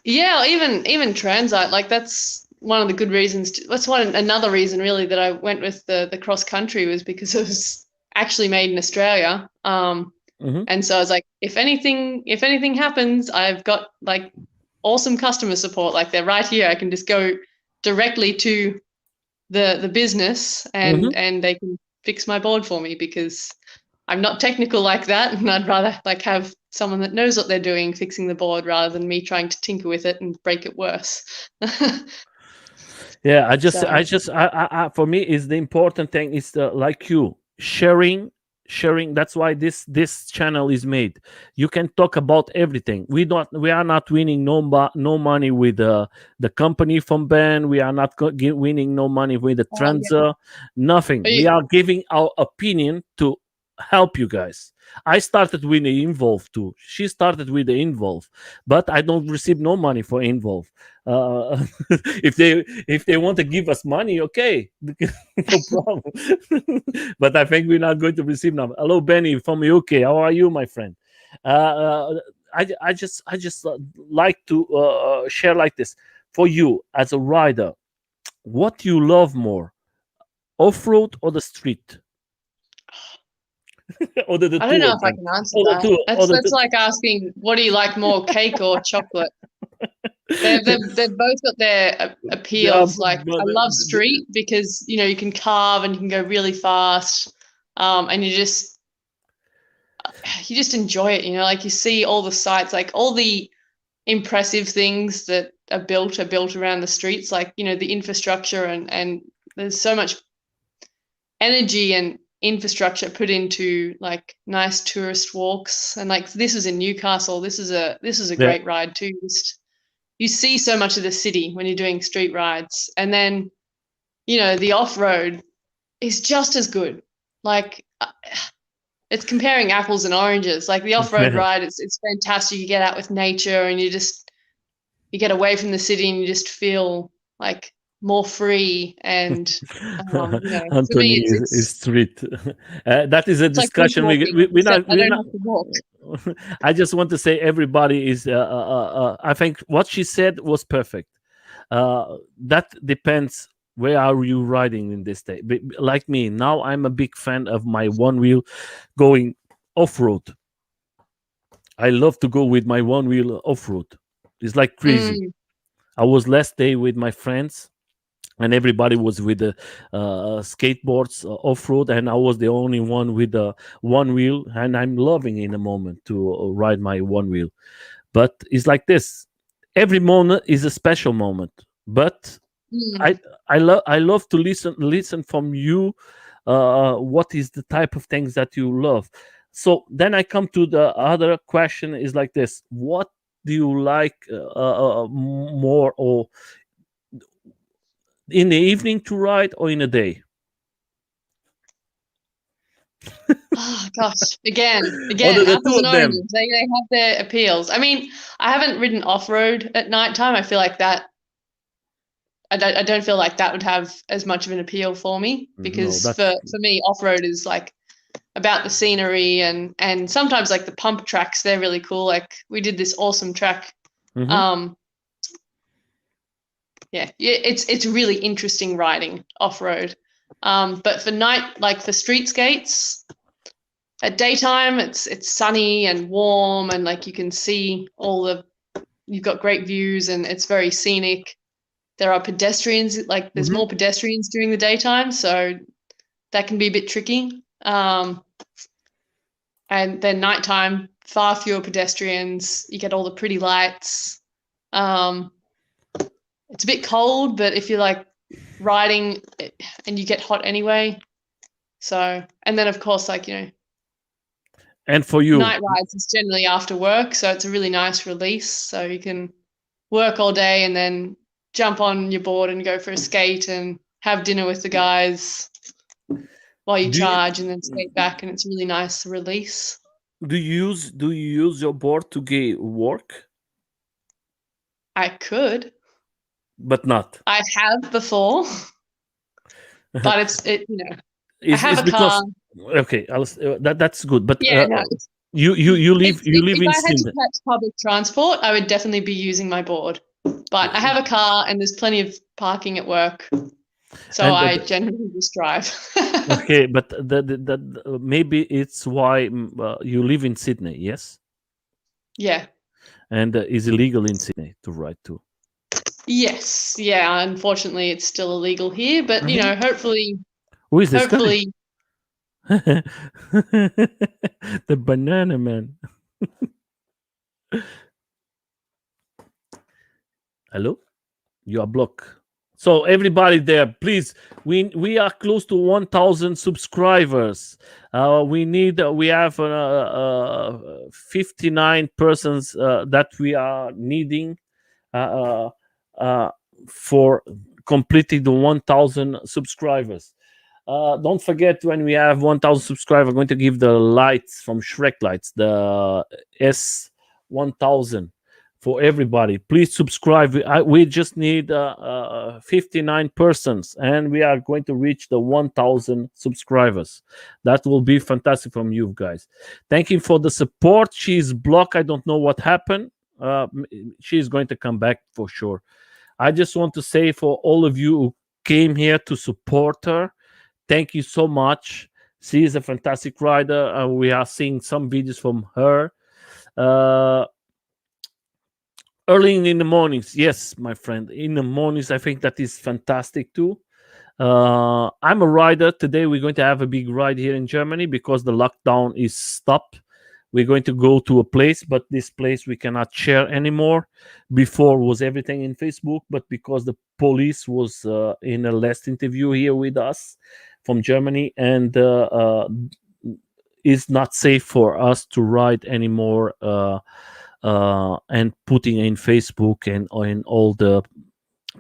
Yeah, even Transite, like that's one of the good reasons. That's another reason really that I went with the cross country, was because it was actually made in Australia. Hmm. And so I was like, if anything happens, I've got like awesome customer support. Like they're right here. I can just go directly to the business, Hmm. and they can fix my board for me, because I'm not technical like that, and I'd rather like have someone that knows what they're doing fixing the board, rather than me trying to tinker with it and break it worse. Yeah, So for me is the important thing is like you sharing. sharing. That's why this channel is made. You can talk about everything. We are not winning no money with the company from Ben. We are not winning no money with the Yeah. transa. Nothing. But We are giving our opinion to help you guys. I started with the Involve too. She started with the Involve, but I don't receive no money for Involve. If they want to give us money, okay, no problem. But I think we're not going to receive now. Hello, Benny from UK. How are you, my friend? I just like to share like this for you as a rider. What you love more, off road or the street, or the I don't two know of if I them, can answer or the that. two, or That's the that's like asking, what do you like more, cake or chocolate? They've both got their two. appeals. Like, I love street because you can carve and you can go really fast, and you just enjoy it. Like you see all the sights, like all the impressive things that are built around the streets, like the infrastructure, and there's so much energy and infrastructure put into like nice tourist walks. And like this is in Newcastle. This is a Yeah. great ride too. Just you see so much of the city when you're doing street rides, and then the off-road is just as good. Like it's comparing apples and oranges. Like the off-road ride, it's fantastic. You get out with nature and you get away from the city and you just feel like more free. And for Anthony me, is street. That is a it's like discussion. bushwalking, We're except not. I We're don't not. have to walk. I just want to say everybody is. I think what she said was perfect. That depends. Where are you riding in this day? Like me now, I'm a big fan of my one wheel going off road. I love to go with my one wheel off road. It's like crazy. Mm. I was last day with my friends and everybody was with the skateboards off road, and I was the only one with the one wheel, and I'm loving in a moment to ride my one wheel. But it's like this: every moment is a special moment. But Mm. I love to listen from you. What is the type of things that you love? So then I come to the other question: is like this: what do you like more, or in the evening to ride, or in the day? Oh gosh, again, Or the two apples and of them? oranges. They have their appeals. I mean, I haven't ridden off road at nighttime. I feel like that. I don't feel like that would have as much of an appeal for me, No, because that's for me, off road is like about the scenery, and sometimes like the pump tracks. They're really cool. Like we did this awesome track. mhm. Um, yeah, it's really interesting riding off road. But for night, like for street skates, at daytime it's sunny and warm, and like you can see you've got great views and it's very scenic. There are pedestrians, like there's Mhm. more pedestrians during the daytime, so that can be a bit tricky. And then nighttime, far fewer pedestrians. You get all the pretty lights. Um, it's a bit cold, but if you're like riding and you get hot anyway. So, and then of course, like, And for you, night rides is generally after work. So it's a really nice release. So you can work all day and then jump on your board and go for a skate and have dinner with the guys while you do you charge and then skate back. And it's a really nice release. do you use your board to get work, I could. but not? I have before, but I have It's a car. because okay, that's good. But Yeah, no. you live It's, you if, live if in I had to Sydney, catch public transport, I would definitely be using my board. But I have a car and there's plenty of parking at work, so and I generally just drive. okay, but maybe it's why you live in Sydney, yes, Yeah. and is illegal in Sydney to ride too. Yes. Yeah. Unfortunately, it's still illegal here, but Mhm. hopefully, Who is this guy? hopefully, The banana man. Hello, you are blocked. So everybody there, please, we are close to 1,000 subscribers. We have 59 persons that we are needing uh, uh, for completing the 1,000 subscribers. Don't forget, when we have 1,000 subscribers, I'm going to give the lights from Shrek Lights, the S1000 for everybody. Please subscribe. We just need 59 persons, and we are going to reach the 1,000 subscribers. That will be fantastic from you guys. Thank you for the support. She's blocked. I don't know what happened. She's going to come back for sure. I just want to say, for all of you who came here to support her, thank you so much. She is a fantastic rider. We are seeing some videos from her. Early in the mornings, yes, my friend. In the mornings, I think that is fantastic too. I'm a rider. Today we're going to have a big ride here in Germany because the lockdown is stopped. We're going to go to a place, but this place we cannot share anymore. Before was everything in Facebook, but because the police was in a last interview here with us from Germany, and it's not safe for us to ride anymore, and putting in Facebook and in all the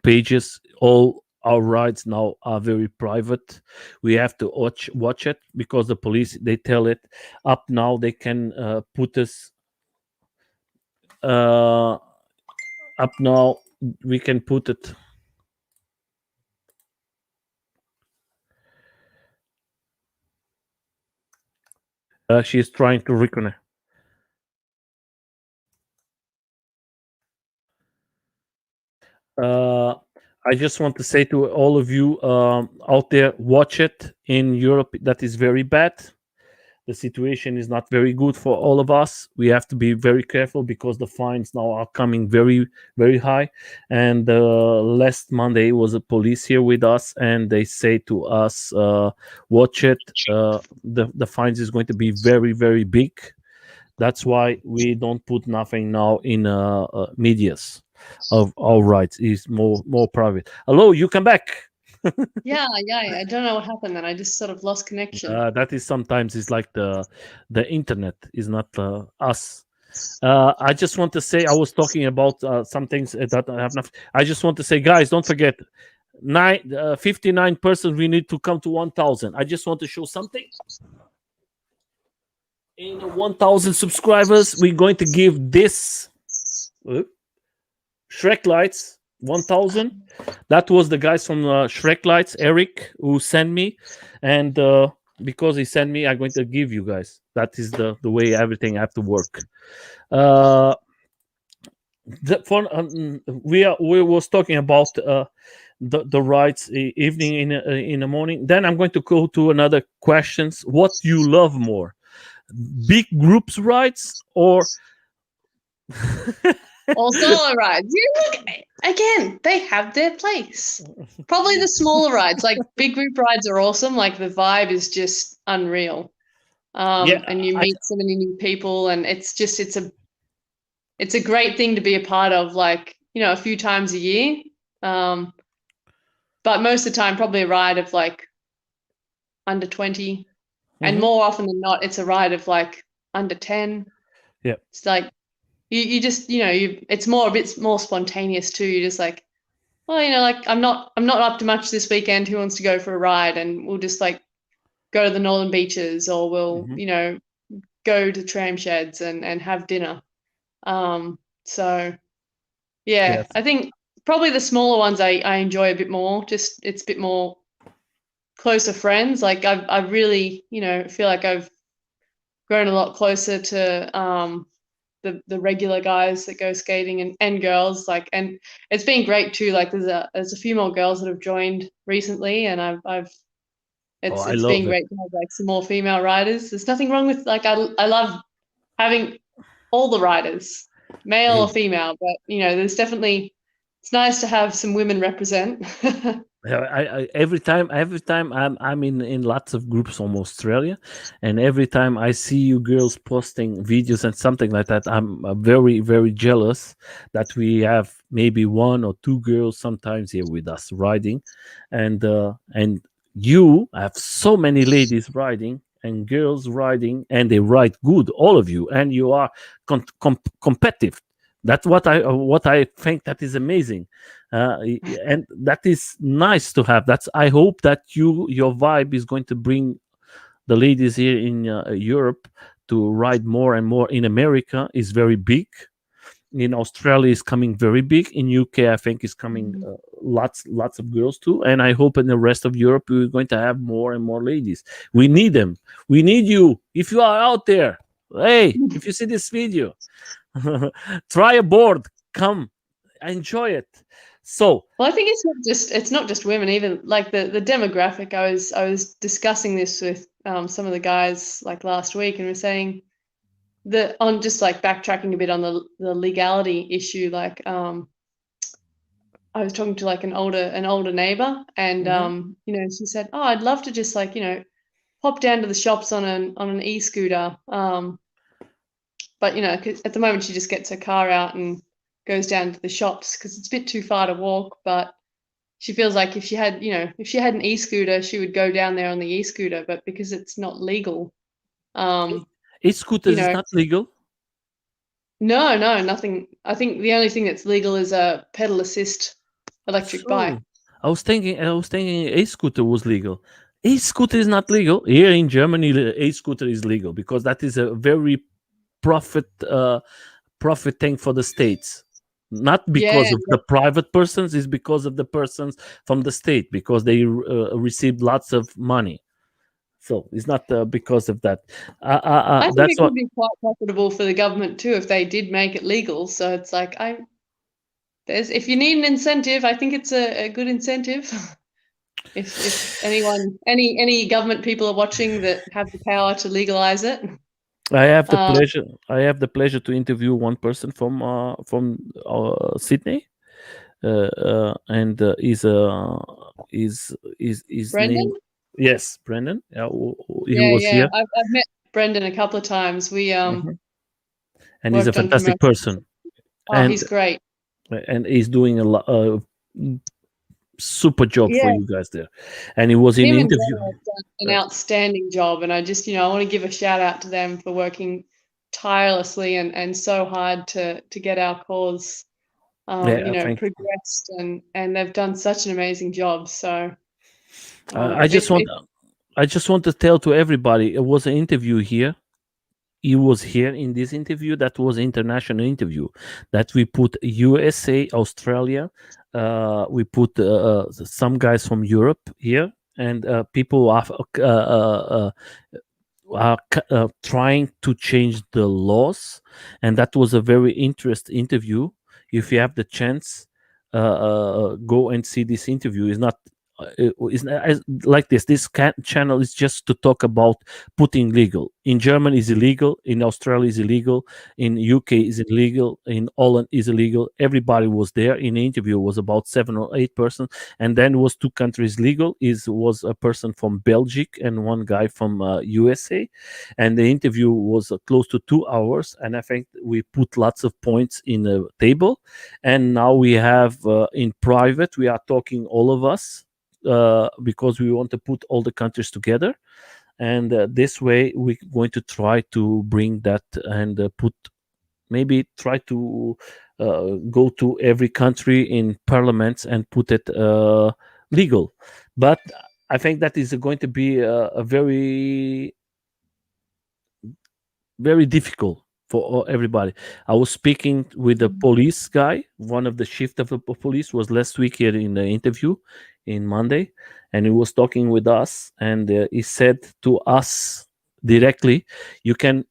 pages. All our rides now are very private. We have to watch it because the police, they tell it up now they can put us up now we can put it. She is trying to reconnect. I just want to say to all of you out there, watch it. In Europe, that is very bad. The situation is not very good for all of us. We have to be very careful because the fines now are coming very, very high. And last Monday was a police here with us, and they say to us, watch it. The fines is going to be very, very big. That's why we don't put nothing now in medias of our rights. Is more private. Hello, you come back. Yeah, I don't know what happened then. I just sort of lost connection. That is sometimes it's like the internet is not us. I just want to say, I was talking about some things that I have not. I just want to say, guys, don't forget, 59 persons. We need to come to 1,000. I just want to show something. In 1,000 subscribers, we're going to give this Shrek Lights 1,000. That was the guys from Shrek Lights, Eric, who sent me, and because he sent me, I'm going to give you guys. That is the way everything have to work. We was talking about the rides evening in the morning. Then I'm going to go to another questions. What you love more, big groups rides or Or solo rides? Look, again, they have their place. Probably the smaller rides, like big group rides, are awesome. Like the vibe is just unreal. And you meet so many new people, and it's a great thing to be a part of, like, a few times a year. But most of the time, probably a ride of like under 20, and more often than not, it's a ride of like under 10. Yeah, it's like you just it's a bit more spontaneous too. You're just like, well, like I'm not up to much this weekend. Who wants to go for a ride? And we'll just like go to the northern beaches, or we'll go to tram sheds and have dinner. So yeah, yes. I think probably the smaller ones I enjoy a bit more. Just it's a bit more closer friends. Like I really feel like I've grown a lot closer to the regular guys that go skating and girls, like, and it's been great too. Like there's a few more girls that have joined recently, and it's been great to have like some more female riders. There's nothing wrong with, like, I love having all the riders, male or female, but there's definitely, it's nice to have some women represent. Every time I'm in lots of groups from Australia, and every time I see you girls posting videos and something like that, I'm very very jealous that we have maybe one or two girls sometimes here with us riding, and you have so many ladies riding and girls riding, and they ride good, all of you, and you are competitive. That's what I think that is amazing, and that is nice to have. That's I hope that your vibe is going to bring the ladies here in Europe to ride more and more. In America is very big, in Australia is coming very big, in UK I think is coming Mhm. lots of girls too, and I hope in the rest of Europe we're going to have more and more ladies. We need them. We need you. If you are out there, hey, if you see this video, try a board, come enjoy it. So Well, I think it's not just women. Even like the demographic. I was discussing this with some of the guys like last week, and we're saying that on just like backtracking a bit on the legality issue. Like I was talking to like an older neighbor, and mhm. she said, "Oh, I'd love to just like pop down to the shops on an e-scooter." But 'cause at the moment she just gets her car out and goes down to the shops because it's a bit too far to walk. But she feels like if she had an e-scooter, she would go down there on the e-scooter. But because it's not legal, um, you E-scooters is know, not legal. no, no, nothing. I think the only thing that's legal is a pedal assist electric bike. So I was thinking e-scooter was legal. E-scooter is not legal here in Germany. E-scooter is legal because that is a very profit profit thing for the states, not because Yeah, of the private persons, is because of the persons from the state, because they received lots of money. So it's not because of that. I think That's it what could be quite profitable for the government too if they did make it legal. So it's like if you need an incentive, I think it's a good incentive. If any government people are watching that have the power to legalize it. I have the Uh, pleasure. I have the pleasure to interview one person from Sydney, and his name. Brendan? Yes, Brendan. Yeah, he Yeah, was yeah. here. I've met Brendan a couple of times. We Mhm. And he's a worked on fantastic commercials. person, Oh, and he's great. he's doing a super job for Yeah, you guys there. And he was in him and interview. Dana have done an uh, outstanding job, and I want to give a shout out to them for working tirelessly and so hard to get our cause, yeah, I think progressed, and they've done such an amazing job. So, I just want it I just want to tell to everybody it was an interview here. He was here in this interview. That was international interview that we put USA, Australia, we put some guys from Europe here, and people are trying to change the laws, and that was a very interesting interview. If you have the chance, go and see this interview. It's not like this. This channel is just to talk about putting legal. In Germany is illegal. In Australia is illegal. In UK is illegal. In Holland is illegal. Everybody was there. In the interview was about 7 or 8 persons, and then was two countries legal. Is was a person from Belgium and one guy from USA, and the interview was close to 2 hours. And I think we put lots of points in the table, and now we have in private we are talking all of us because we want to put all the countries together, and this way we're going to try to bring that and put maybe try to go to every country in parliaments and put it legal. But I think that is going to be a very very difficult for everybody. I was speaking with the police guy. One of the shift of the police was last week here in the interview in Monday, and he was talking with us, and he said to us directly, "You can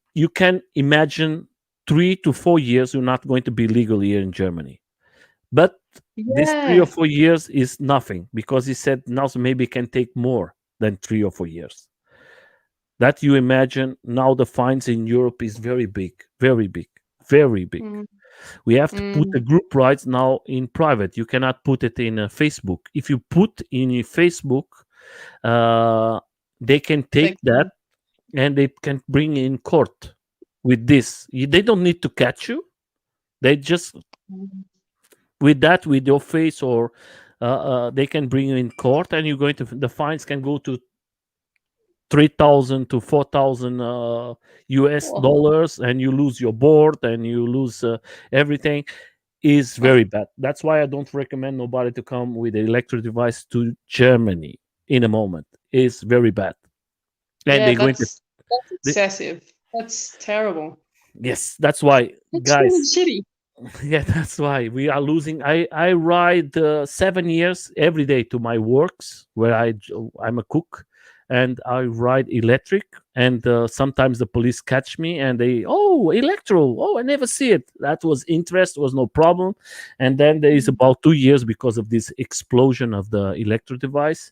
imagine 3 to 4 years you're not going to be legal here in Germany, but this three or yeah. 4 years is nothing because he said now maybe it can take more than 3 or 4 years." That you imagine now the fines in Europe is very big, very big, very big. We have to put the Mm, group rides now in private. You cannot put it in Facebook. If you put in your Facebook, uh, they can take like, that and they can bring you in court with this. They don't need to catch you. They just mm, with that, with your face, or they can bring you in court, and you're going to the fines can go to 3,000 to 4,000 US oh, dollars, and you lose your board and you lose everything. Is very bad. That's why I don't recommend nobody to come with an electric device to Germany in a moment. It's very bad, and yeah, they're going to. that's They, excessive. That's terrible. yes, that's why, It's really guys. shitty. Yeah, that's why we are losing. I ride 7 years every day to my works where I'm a cook, and I ride electric. And sometimes the police catch me and they, oh, electro, oh, I never see it. That was interest, was no problem. And then there is Mm, about 2 years because of this explosion of the electro device.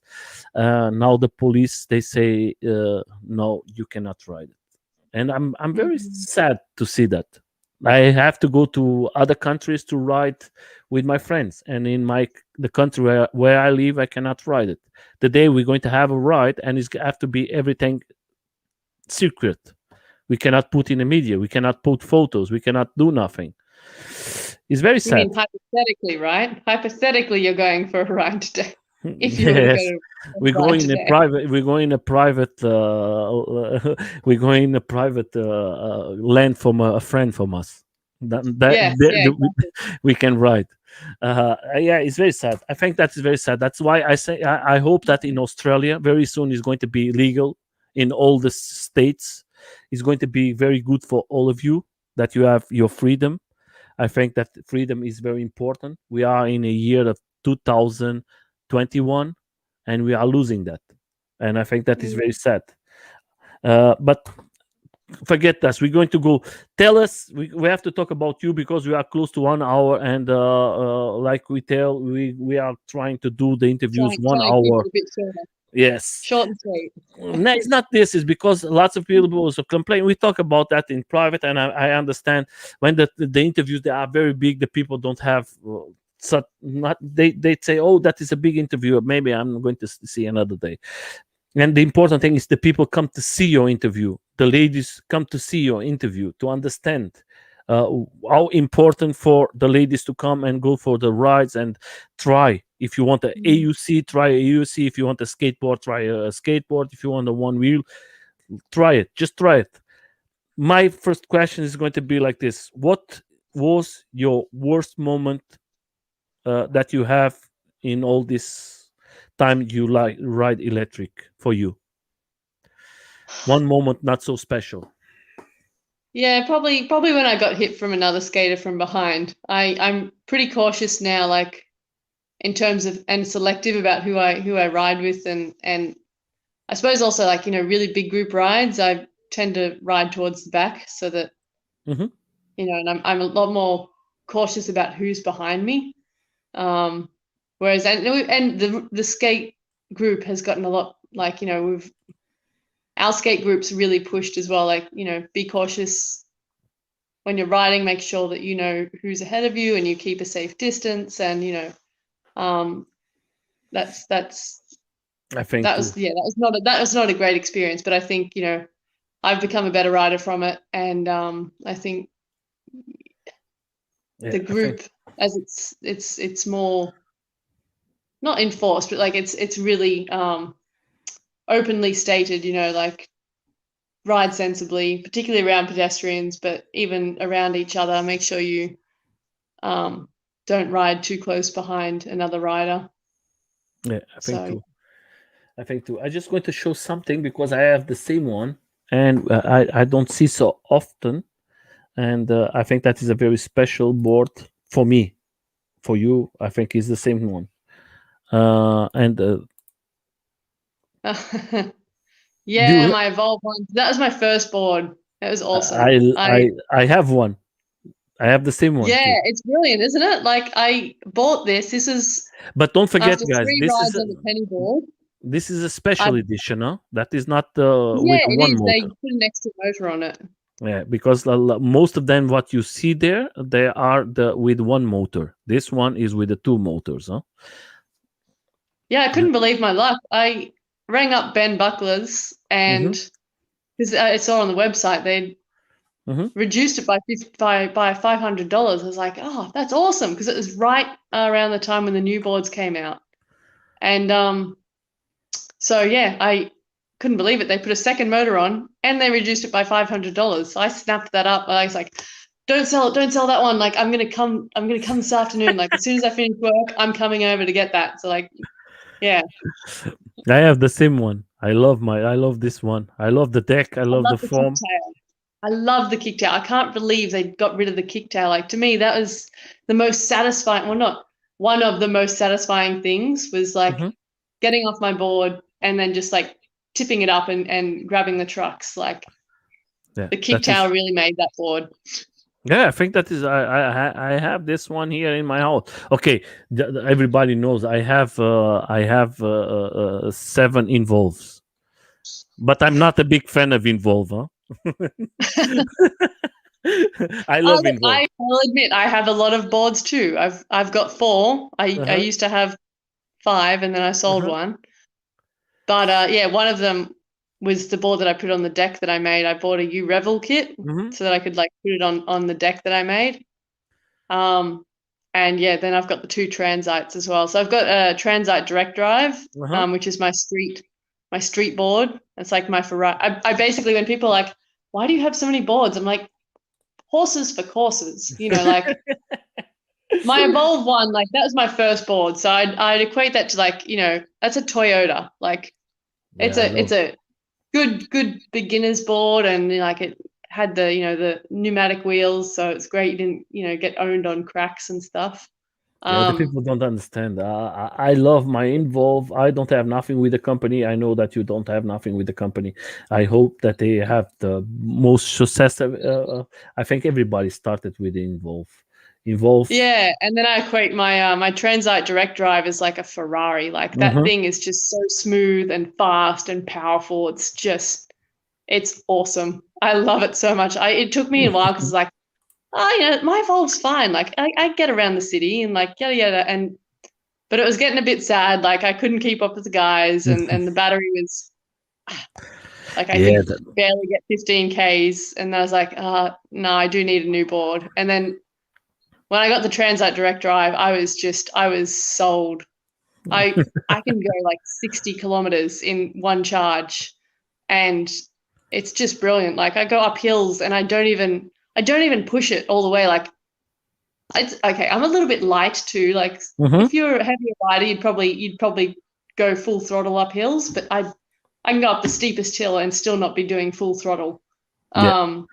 Now the police they say no, you cannot ride it, and I'm very mhm, sad to see that. I have to go to other countries to ride with my friends, and in the country where I live, I cannot ride it. The day we're going to have a ride, and it's have to be everything secret. We cannot put in the media. We cannot put photos. We cannot do nothing. It's very You sad. mean hypothetically, right? Hypothetically, you're going for a ride today. If you were to go Yes, to a ride today. we're going in a private we're going in a private land from a friend from us Yes, yeah, exactly. we can ride. Yeah, it's very sad. I think that is very sad. That's why I say I hope that in Australia very soon is going to be legal in all the states. It's going to be very good for all of you, that you have your freedom. I think that freedom is very important. We are in a year of 2021, and we are losing that. And I think that is very Mm, sad. But forget us. We're going to go. Tell us. We have to talk about you because we are close to 1 hour, and like we are trying to do the interviews one trying to keep hour. it a bit shorter. Yes. Short and sweet. No, it's not this. It's because lots of people also complain. We talk about that in private, and I understand when the interviews they are very big. The people don't have such not they say, oh, that is a big interview. Maybe I'm going to see another day. And the important thing is the people come to see your interview. The ladies come to see your interview to understand uh, how important for the ladies to come and go for the rides and try. If you want a Mm. AUC, try a AUC. If you want a skateboard, try a skateboard. If you want a one wheel, try it. Just try it. My first question is going to be like this: what was your worst moment that you have in all this time you like ride electric for you? One moment not so special. Yeah, probably when I got hit from another skater from behind. I'm pretty cautious now, like in terms of and selective about who I ride with, and I suppose also like really big group rides. I tend to ride towards the back so that Hmm. and I'm a lot more cautious about who's behind me. Um, whereas and the skate group has gotten a lot like we've our skate group's really pushed as well. Like be cautious when you're riding. Make sure that you know who's ahead of you and you keep a safe distance. And um, that's I think that too. was that was not a great experience. But I think I've become a better rider from it, and I think Yeah, the I think group as it's more not enforced, but like it's really openly stated, like ride sensibly, particularly around pedestrians, but even around each other. Make sure you um, don't ride too close behind another rider. yeah, I think So too. I think too. I just going to show something because I have the same one, and I don't see so often, and I think that is a very special board for me. For you, I think is the same one. And yeah, you, my Evolve one. That was my first board. It was awesome. I have one. I have the same one Yeah, too. it's brilliant, isn't it? Like I bought this. This is But don't forget, after guys, three rides on the penny board. this is a special I edition, huh? That is not with Yeah, a it one is. They motor. put an extra motor on it. Yeah, because most of them, what you see there, they are with one motor. This one is with the two motors, huh? Yeah, I couldn't believe my luck. I rang up Ben Buckler's and Mm-hmm. because I saw on the website they'd Mm-hmm. reduced it by $500. I was like, oh, that's awesome because it was right around the time when the new boards came out, and so yeah, I couldn't believe it. They put a second motor on and they reduced it by $500. So I snapped that up. I was like, don't sell it, don't sell that one. Like I'm gonna come this afternoon. Like as soon as I finish work, I'm coming over to get that. So like, yeah. I have the same one. I love this one. I love the deck. I I love love the the foam. kicktail. I love the kicktail. I can't believe they got rid of the kicktail. Like to me, that was the most satisfying. Well, not one of the most satisfying things was like Mm-hmm. getting off my board and then just like tipping it up and grabbing the trucks. Like Yeah, the that is. kicktail really made that board. Yeah, I think that is. I have this one here in my house. Okay, everybody knows I have 7 involves, but I'm not a big fan of involve. Huh? I Oh, love look, involve. I will admit I have a lot of boards too. I've got 4. I Uh-huh. used to have 5 and then I sold Uh-huh. one. But yeah, one of them was the board that I put on the deck that I made. I bought a U Revel kit Mm-hmm. so that I could like put it on the deck that I made. Um, and yeah, then I've got the 2 transites as well. So I've got a transite direct drive, Uh-huh. which is my street board. It's like my Ferrari. I basically when people are like, why do you have so many boards? I'm like, horses for courses. You know, like my Evolve one, like that was my first board. So I'd equate that to like, you know, that's a Toyota. Like Yeah, I love. it's a good beginner's board and like it had the, you know, the pneumatic wheels, so it's great you didn't, you know, get owned on cracks and stuff. Yeah, the Um people don't understand. I love my involve. I don't have nothing with the company. I know that you don't have nothing with the company. I hope that they have the most success. I think everybody started with involve. Involve. yeah, and then I equate my my Transite direct drive as like a Ferrari. Like that Mm-hmm. thing is just so smooth and fast and powerful. It's just it's awesome. I love it so much. It took me a while because like, oh, you know, my Evolve's fine. Like I get around the city and like yada yada and but it was getting a bit sad. Like I couldn't keep up with the guys and the battery was like I Yeah, could barely get 15 Ks and I was like, no, I do need a new board. And then when I got the Transite direct drive, I was sold. I can go like 60 kilometers in one charge and it's just brilliant. Like I go up hills and I don't even push it all the way. Like it's okay. I'm a little bit light too. Like mm-hmm. if you're a heavier rider, you'd probably go full throttle up hills, but I can go up the steepest hill and still not be doing full throttle. Yeah, Um,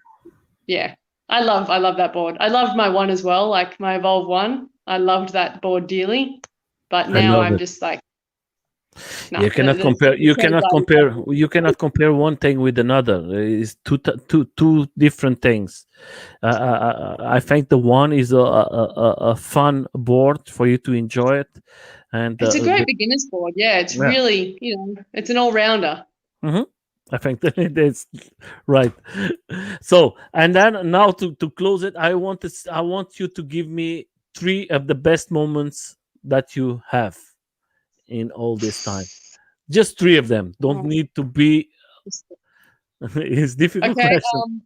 yeah, I love that board. I loved my one as well, like my Evolve one. I loved that board dearly, but I now love I'm it. just like, no, You cannot compare. the You cannot Transite is compare. better. You cannot compare one thing with another. It's two different things. I think the one is a fun board for you to enjoy it, and It's a great beginner's board. Yeah, it's yeah. really, you know, it's an all rounder. Mhm. I think that's right. So, and then now to close it, I want you to give me 3 of the best moments that you have in all this time. Just 3 of them. Don't Oh, need to be. It's difficult okay. question.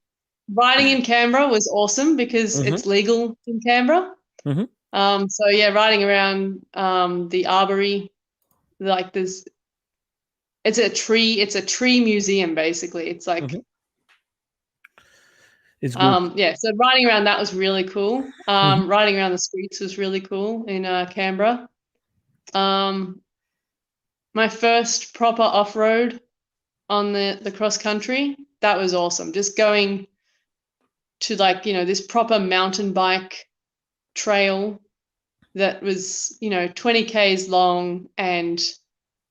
Riding in Canberra was awesome because Hmm. it's legal in Canberra. Hmm. So yeah, riding around the arbory, like it's a tree museum basically. It's like Hmm. It's good. yeah, so riding around that was really cool. Hmm. Riding around the streets was really cool in Canberra. Um, my first proper off-road on the cross country, that was awesome. Just going to like, you know, this proper mountain bike trail that was, you know, 20 Ks long and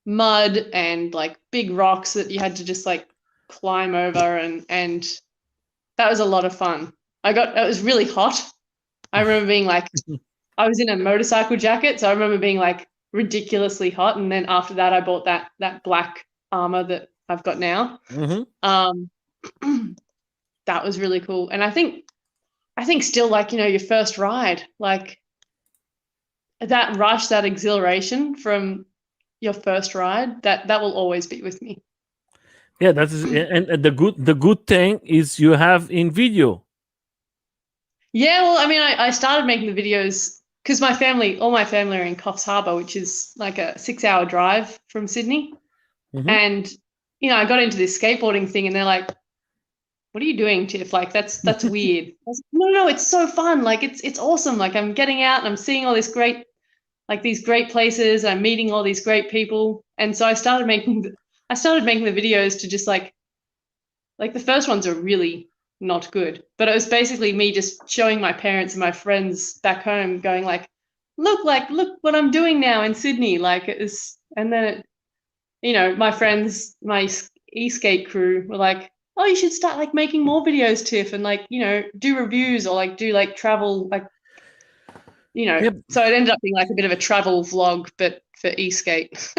mud and like big rocks that you had to just like climb over and that was a lot of fun. It was really hot. I remember being like I was in a motorcycle jacket, so I remember being like ridiculously hot and then after that I bought that black armor that I've got now. Hmm. Um that was really cool. And I think still, like, you know, your first ride, like that rush, that exhilaration from your first ride, that will always be with me. Yeah, that is, and the good thing is you have in video. Yeah, well, I mean, I started making the videos because all my family are in Coffs Harbour, which is like a 6-hour drive from Sydney. Mhm. And, you know, I got into this skateboarding thing and they're like, what are you doing, Tiff? Like, that's weird. I was like, no, it's so fun. Like, it's awesome. Like, I'm getting out and I'm seeing all this great, like these great places. I'm meeting all these great people. And so I started making the videos to just like the first ones are really not good, but it was basically me just showing my parents and my friends back home going like, look what I'm doing now in Sydney. Like it was, and then it, you know, my friends, my e-skate crew were like, oh, you should start like making more videos, Tiff, and like, you know, do reviews or like do like travel, like, you know. Yep. So it ended up being like a bit of a travel vlog, but for e-skate.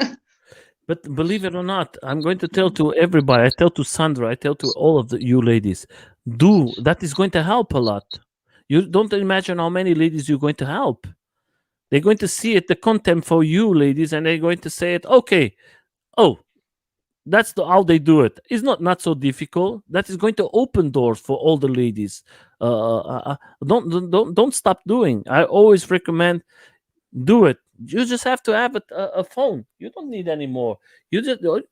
But believe it or not, I'm going to tell to everybody. I tell to Sandra. I tell to all of you ladies. Do that is going to help a lot. You don't imagine how many ladies you're going to help. They're going to see it, the content for you, ladies, and they're going to say it. Okay, oh, that's how they do it. It's not so difficult. That is going to open doors for all the ladies. Don't stop doing. I always recommend do it. You just have to have a phone. You don't need any more. You just with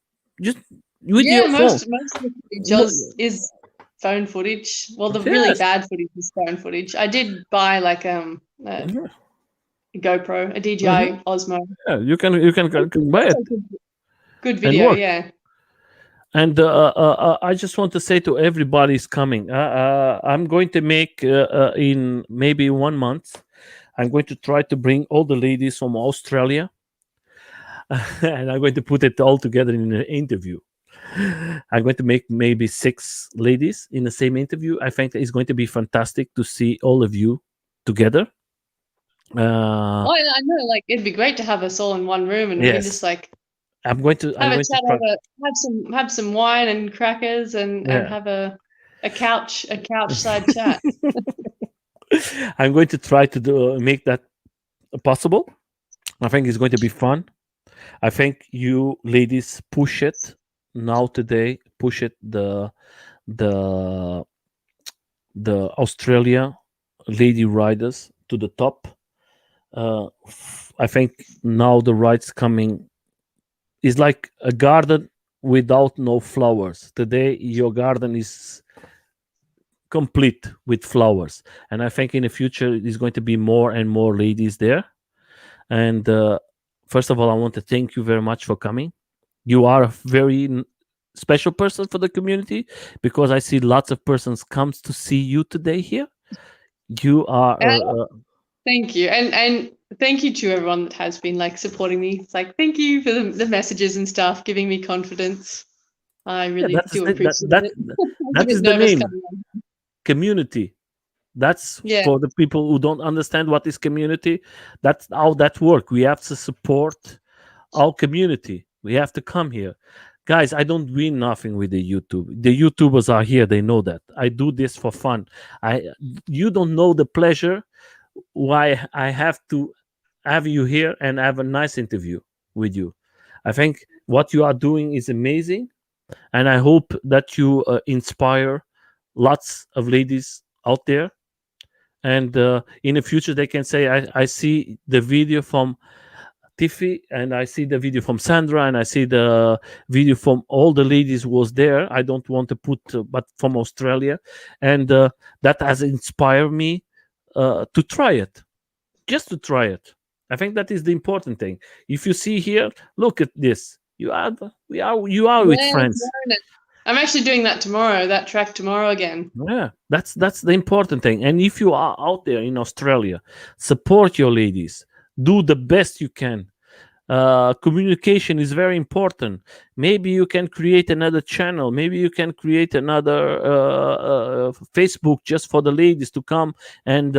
Yeah, your phone. most of the footage is phone footage. Well, the really Yes. bad footage is phone footage. I did buy like a Yeah. GoPro, a DJI Osmo. Yeah, you can buy it Good and video, work. yeah. And I just want to say to everybody's coming. I'm going to make in maybe 1 month. I'm going to try to bring all the ladies from Australia, and I'm going to put it all together in an interview. I'm going to make maybe 6 ladies in the same interview. I think it's going to be fantastic to see all of you together. Oh, I know, like it'd be great to have us all in one room and we can Yes, just like I'm going to. have a try. chat over, have some wine and crackers and Yeah. have a couch side chat. I'm going to try to make that possible. I think it's going to be fun. I think you ladies push it now today. Push it the Australia lady riders to the top. I think now the rides coming is like a garden without no flowers. Today your garden is complete with flowers, and I think in the future there's going to be more and more ladies there. And first of all, I want to thank you very much for coming. You are a very special person for the community because I see lots of persons comes to see you today here. You are Thank you. And thank you to everyone that has been like supporting me. It's like thank you for the messages and stuff, giving me confidence. I really do appreciate it. I was a that bit is the nervous name coming on. community. That's Yeah. for the people who don't understand what is community. That's how that work. We have to support our community. We have to come here. Guys, I don't win nothing with the YouTube. The YouTubers are here, they know that. I do this for fun. You don't know the pleasure why I have to have you here and have a nice interview with you. I think what you are doing is amazing, and I hope that you inspire lots of ladies out there. And in the future, they can say, I see the video from Tiffy, and I see the video from Sandra, and I see the video from all the ladies who was there. I don't want to put, but from Australia, and that has inspired me to try it, just to try it. I think that is the important thing. If you see here, look at this. You are with friends. I'm actually doing that tomorrow. That track tomorrow again. Yeah, that's the important thing. And if you are out there in Australia, support your ladies. Do the best you can. Communication is very important. Maybe you can create another channel. Maybe you can create another Facebook just for the ladies to come and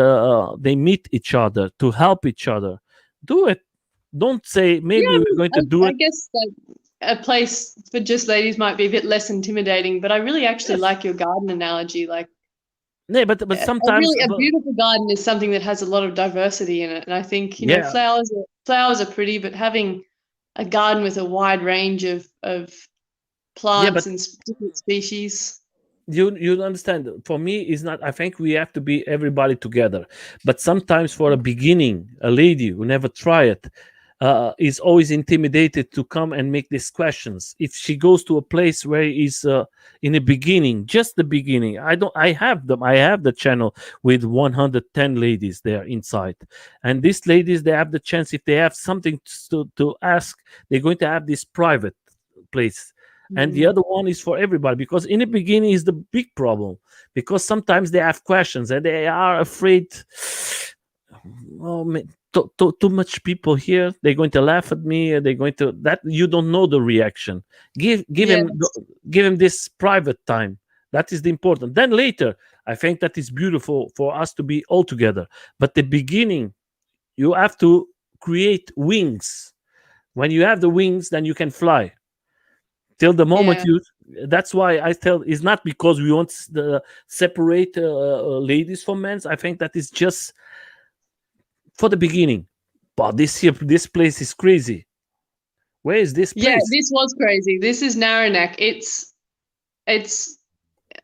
they meet each other to help each other. Do it. Don't say maybe we're going to do I it. guess like a place for just ladies might be a bit less intimidating, but I really actually like your garden analogy. Like, No, but sometimes, a beautiful garden is something that has a lot of diversity in it, and I think yeah, flowers are pretty, but having a garden with a wide range of yeah, but plants and different species. you understand. For me, is not. I think we have to be everybody together. But sometimes, for a beginning, a lady who never tried it is always intimidated to come and make these questions. If she goes to a place where is in the beginning, just the beginning, I don't. I have them. I have the channel with 110 ladies there inside, and these ladies they have the chance if they have something to ask, they're going to have this private place. And the other one is for everybody, because in the beginning is the big problem, because sometimes they have questions and they are afraid, oh man, too much people here, they're going to laugh at me, they're going to that, you don't know the reaction. Give Yes. him this private time. That is the important. Then later I think that is beautiful for us to be all together, but the beginning you have to create wings. When you have the wings, then you can fly till the moment Yeah. you. That's why I tell, it's not because we want the separate ladies from men. I think that is just for the beginning. But this place is crazy. Where is this Yeah, place? this was crazy. This is Narrow It's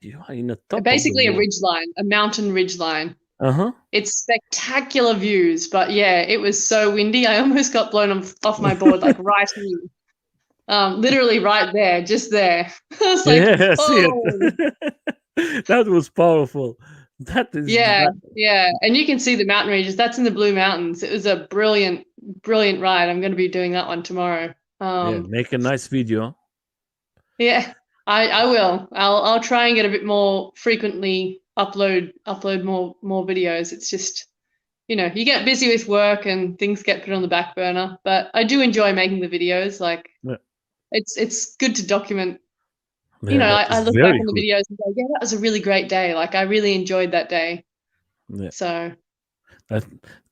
You are in the top of the basically a world. ridge line, a mountain ridge line. Uh-huh. It's spectacular views, but yeah, it was so windy. I almost got blown off my board, like right here. Literally right there, just there. I was like, Yeah, see oh, it. That was powerful. That is yeah, that, yeah. And you can see the mountain ranges. That's in the Blue Mountains. It was a brilliant, brilliant ride. I'm going to be doing that one tomorrow. yeah, make a nice video. Yeah, I will. I'll try and get a bit more frequently upload more videos. It's just, you get busy with work and things get put on the back burner, but I do enjoy making the videos. Like, Yeah, it's good to document. yeah, that I is look back very on the good. videos and go, yeah, that was a really great day. Like, I really enjoyed that day. Yeah. So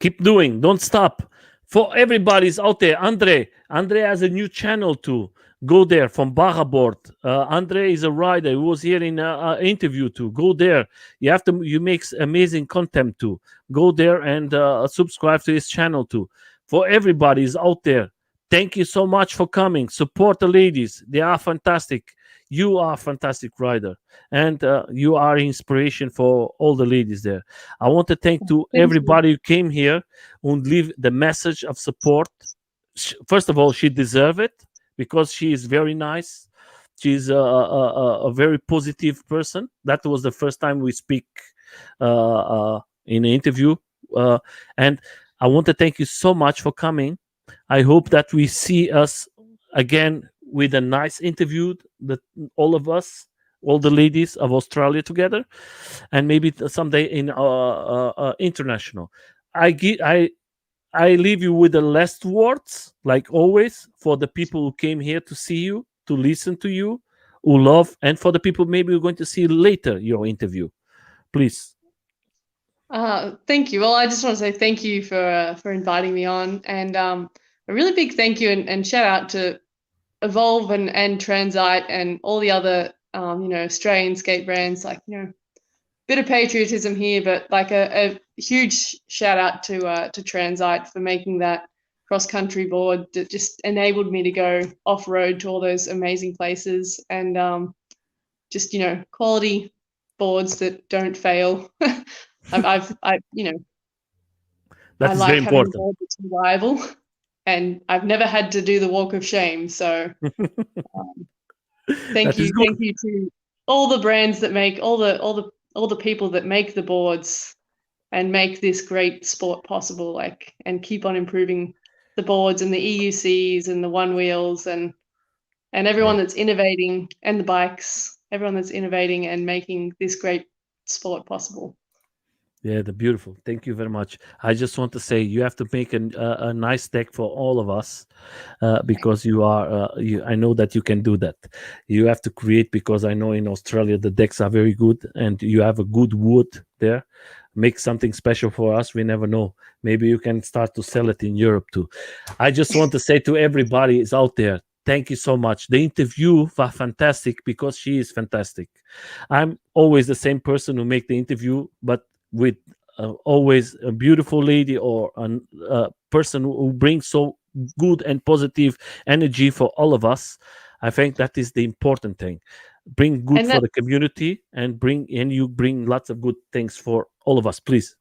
Keep doing, don't stop. For everybody's out there, Andre has a new channel too. Go there from Barabord. Andre is a rider who was here in an interview too. Go there. You make amazing content too. Go there and subscribe to his channel too. For everybody's out there, thank you so much for coming. Support the ladies. They are fantastic. You are a fantastic rider, and you are inspiration for all the ladies there. I want to thank to thank you. everybody who came here and leave the message of support. First of all, she deserves it because she is very nice. She's a very positive person. That was the first time we speak in an interview. And I want to thank you so much for coming. I hope that we see us again with a nice interview, that all of us, all the ladies of Australia together, and maybe someday in international. I leave you with the last words, like always, for the people who came here to see you, to listen to you, who love, and for the people maybe we're going to see later your interview. Please. Thank you. Well, I just want to say thank you for inviting me on, and a really big thank you and shout out to Evolve and Transite and all the other Australian skate brands. Like, bit of patriotism here, but like a huge shout out to Transite for making that cross country board that just enabled me to go off road to all those amazing places, and just quality boards that don't fail. I That I is like very having a important. board that's reliable, and I've never had to do the walk of shame. So That is good. thank you to all the brands that make all the people that make the boards and make this great sport possible. Like, and keep on improving the boards and the EUCs and the one wheels and everyone that's innovating, and the bikes. Everyone that's innovating and making this great sport possible. Yeah, the beautiful. Thank you very much. I just want to say you have to make a nice deck for all of us because you are. I know that you can do that. You have to create, because I know in Australia the decks are very good, and you have a good wood there. Make something special for us. We never know. Maybe you can start to sell it in Europe too. I just want to say to everybody is out there, Thank you so much. The interview was fantastic because she is fantastic. I'm always the same person who make the interview, but with always a beautiful lady or a person who brings so good and positive energy for all of us. I think that is the important thing. Bring good And for that, the community and you bring lots of good things for all of us, please.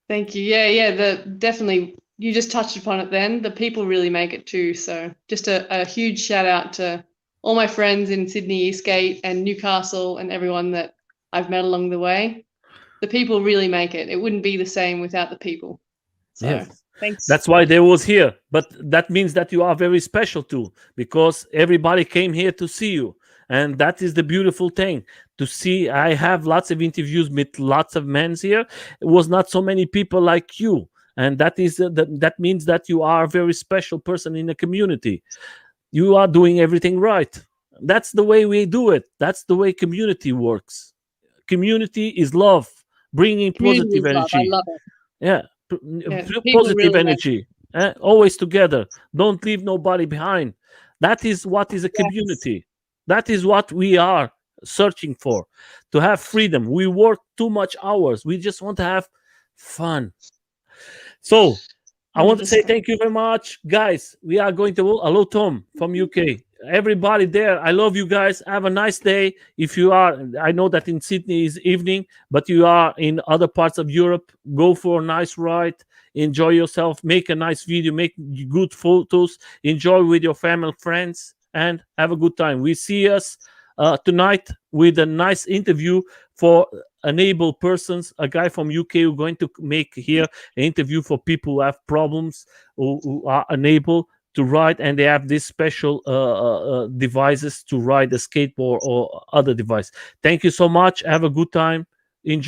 thank you. Yeah, yeah, definitely you just touched upon it then. The people really make it too. So just a huge shout out to all my friends in Sydney, Eastgate and Newcastle and everyone that I've met along the way. The people really make it. It wouldn't be the same without the people. So Yes. thanks. That's why they was here. But that means that you are very special too, because everybody came here to see you. And that is the beautiful thing to see. I have lots of interviews with lots of men here. It was not so many people like you. And that is that means that you are a very special person in the community. You are doing everything right. That's the way we do it. That's the way community works. Community is love, bringing Community positive is love. I energy. love it. Yeah, Yeah, the people positive really make energy. Always together. Don't leave nobody behind. That is what is a it. Yes. community. That is what we are searching for. To have freedom. We work too much hours. We just want to have fun. So I want to say 100%. thank you very much, guys. We are going to hello Tom from UK. Everybody there, I love you guys. Have a nice day. If you are, I know that in Sydney is evening, but you are in other parts of Europe, go for a nice ride. Enjoy yourself. Make a nice video. Make good photos. Enjoy with your family, friends, and have a good time. We see us tonight with a nice interview for enable persons. A guy from UK who going to make here an interview for people who have problems, who are unable to ride, and they have these special devices to ride a skateboard or other device. Thank you so much. Have a good time.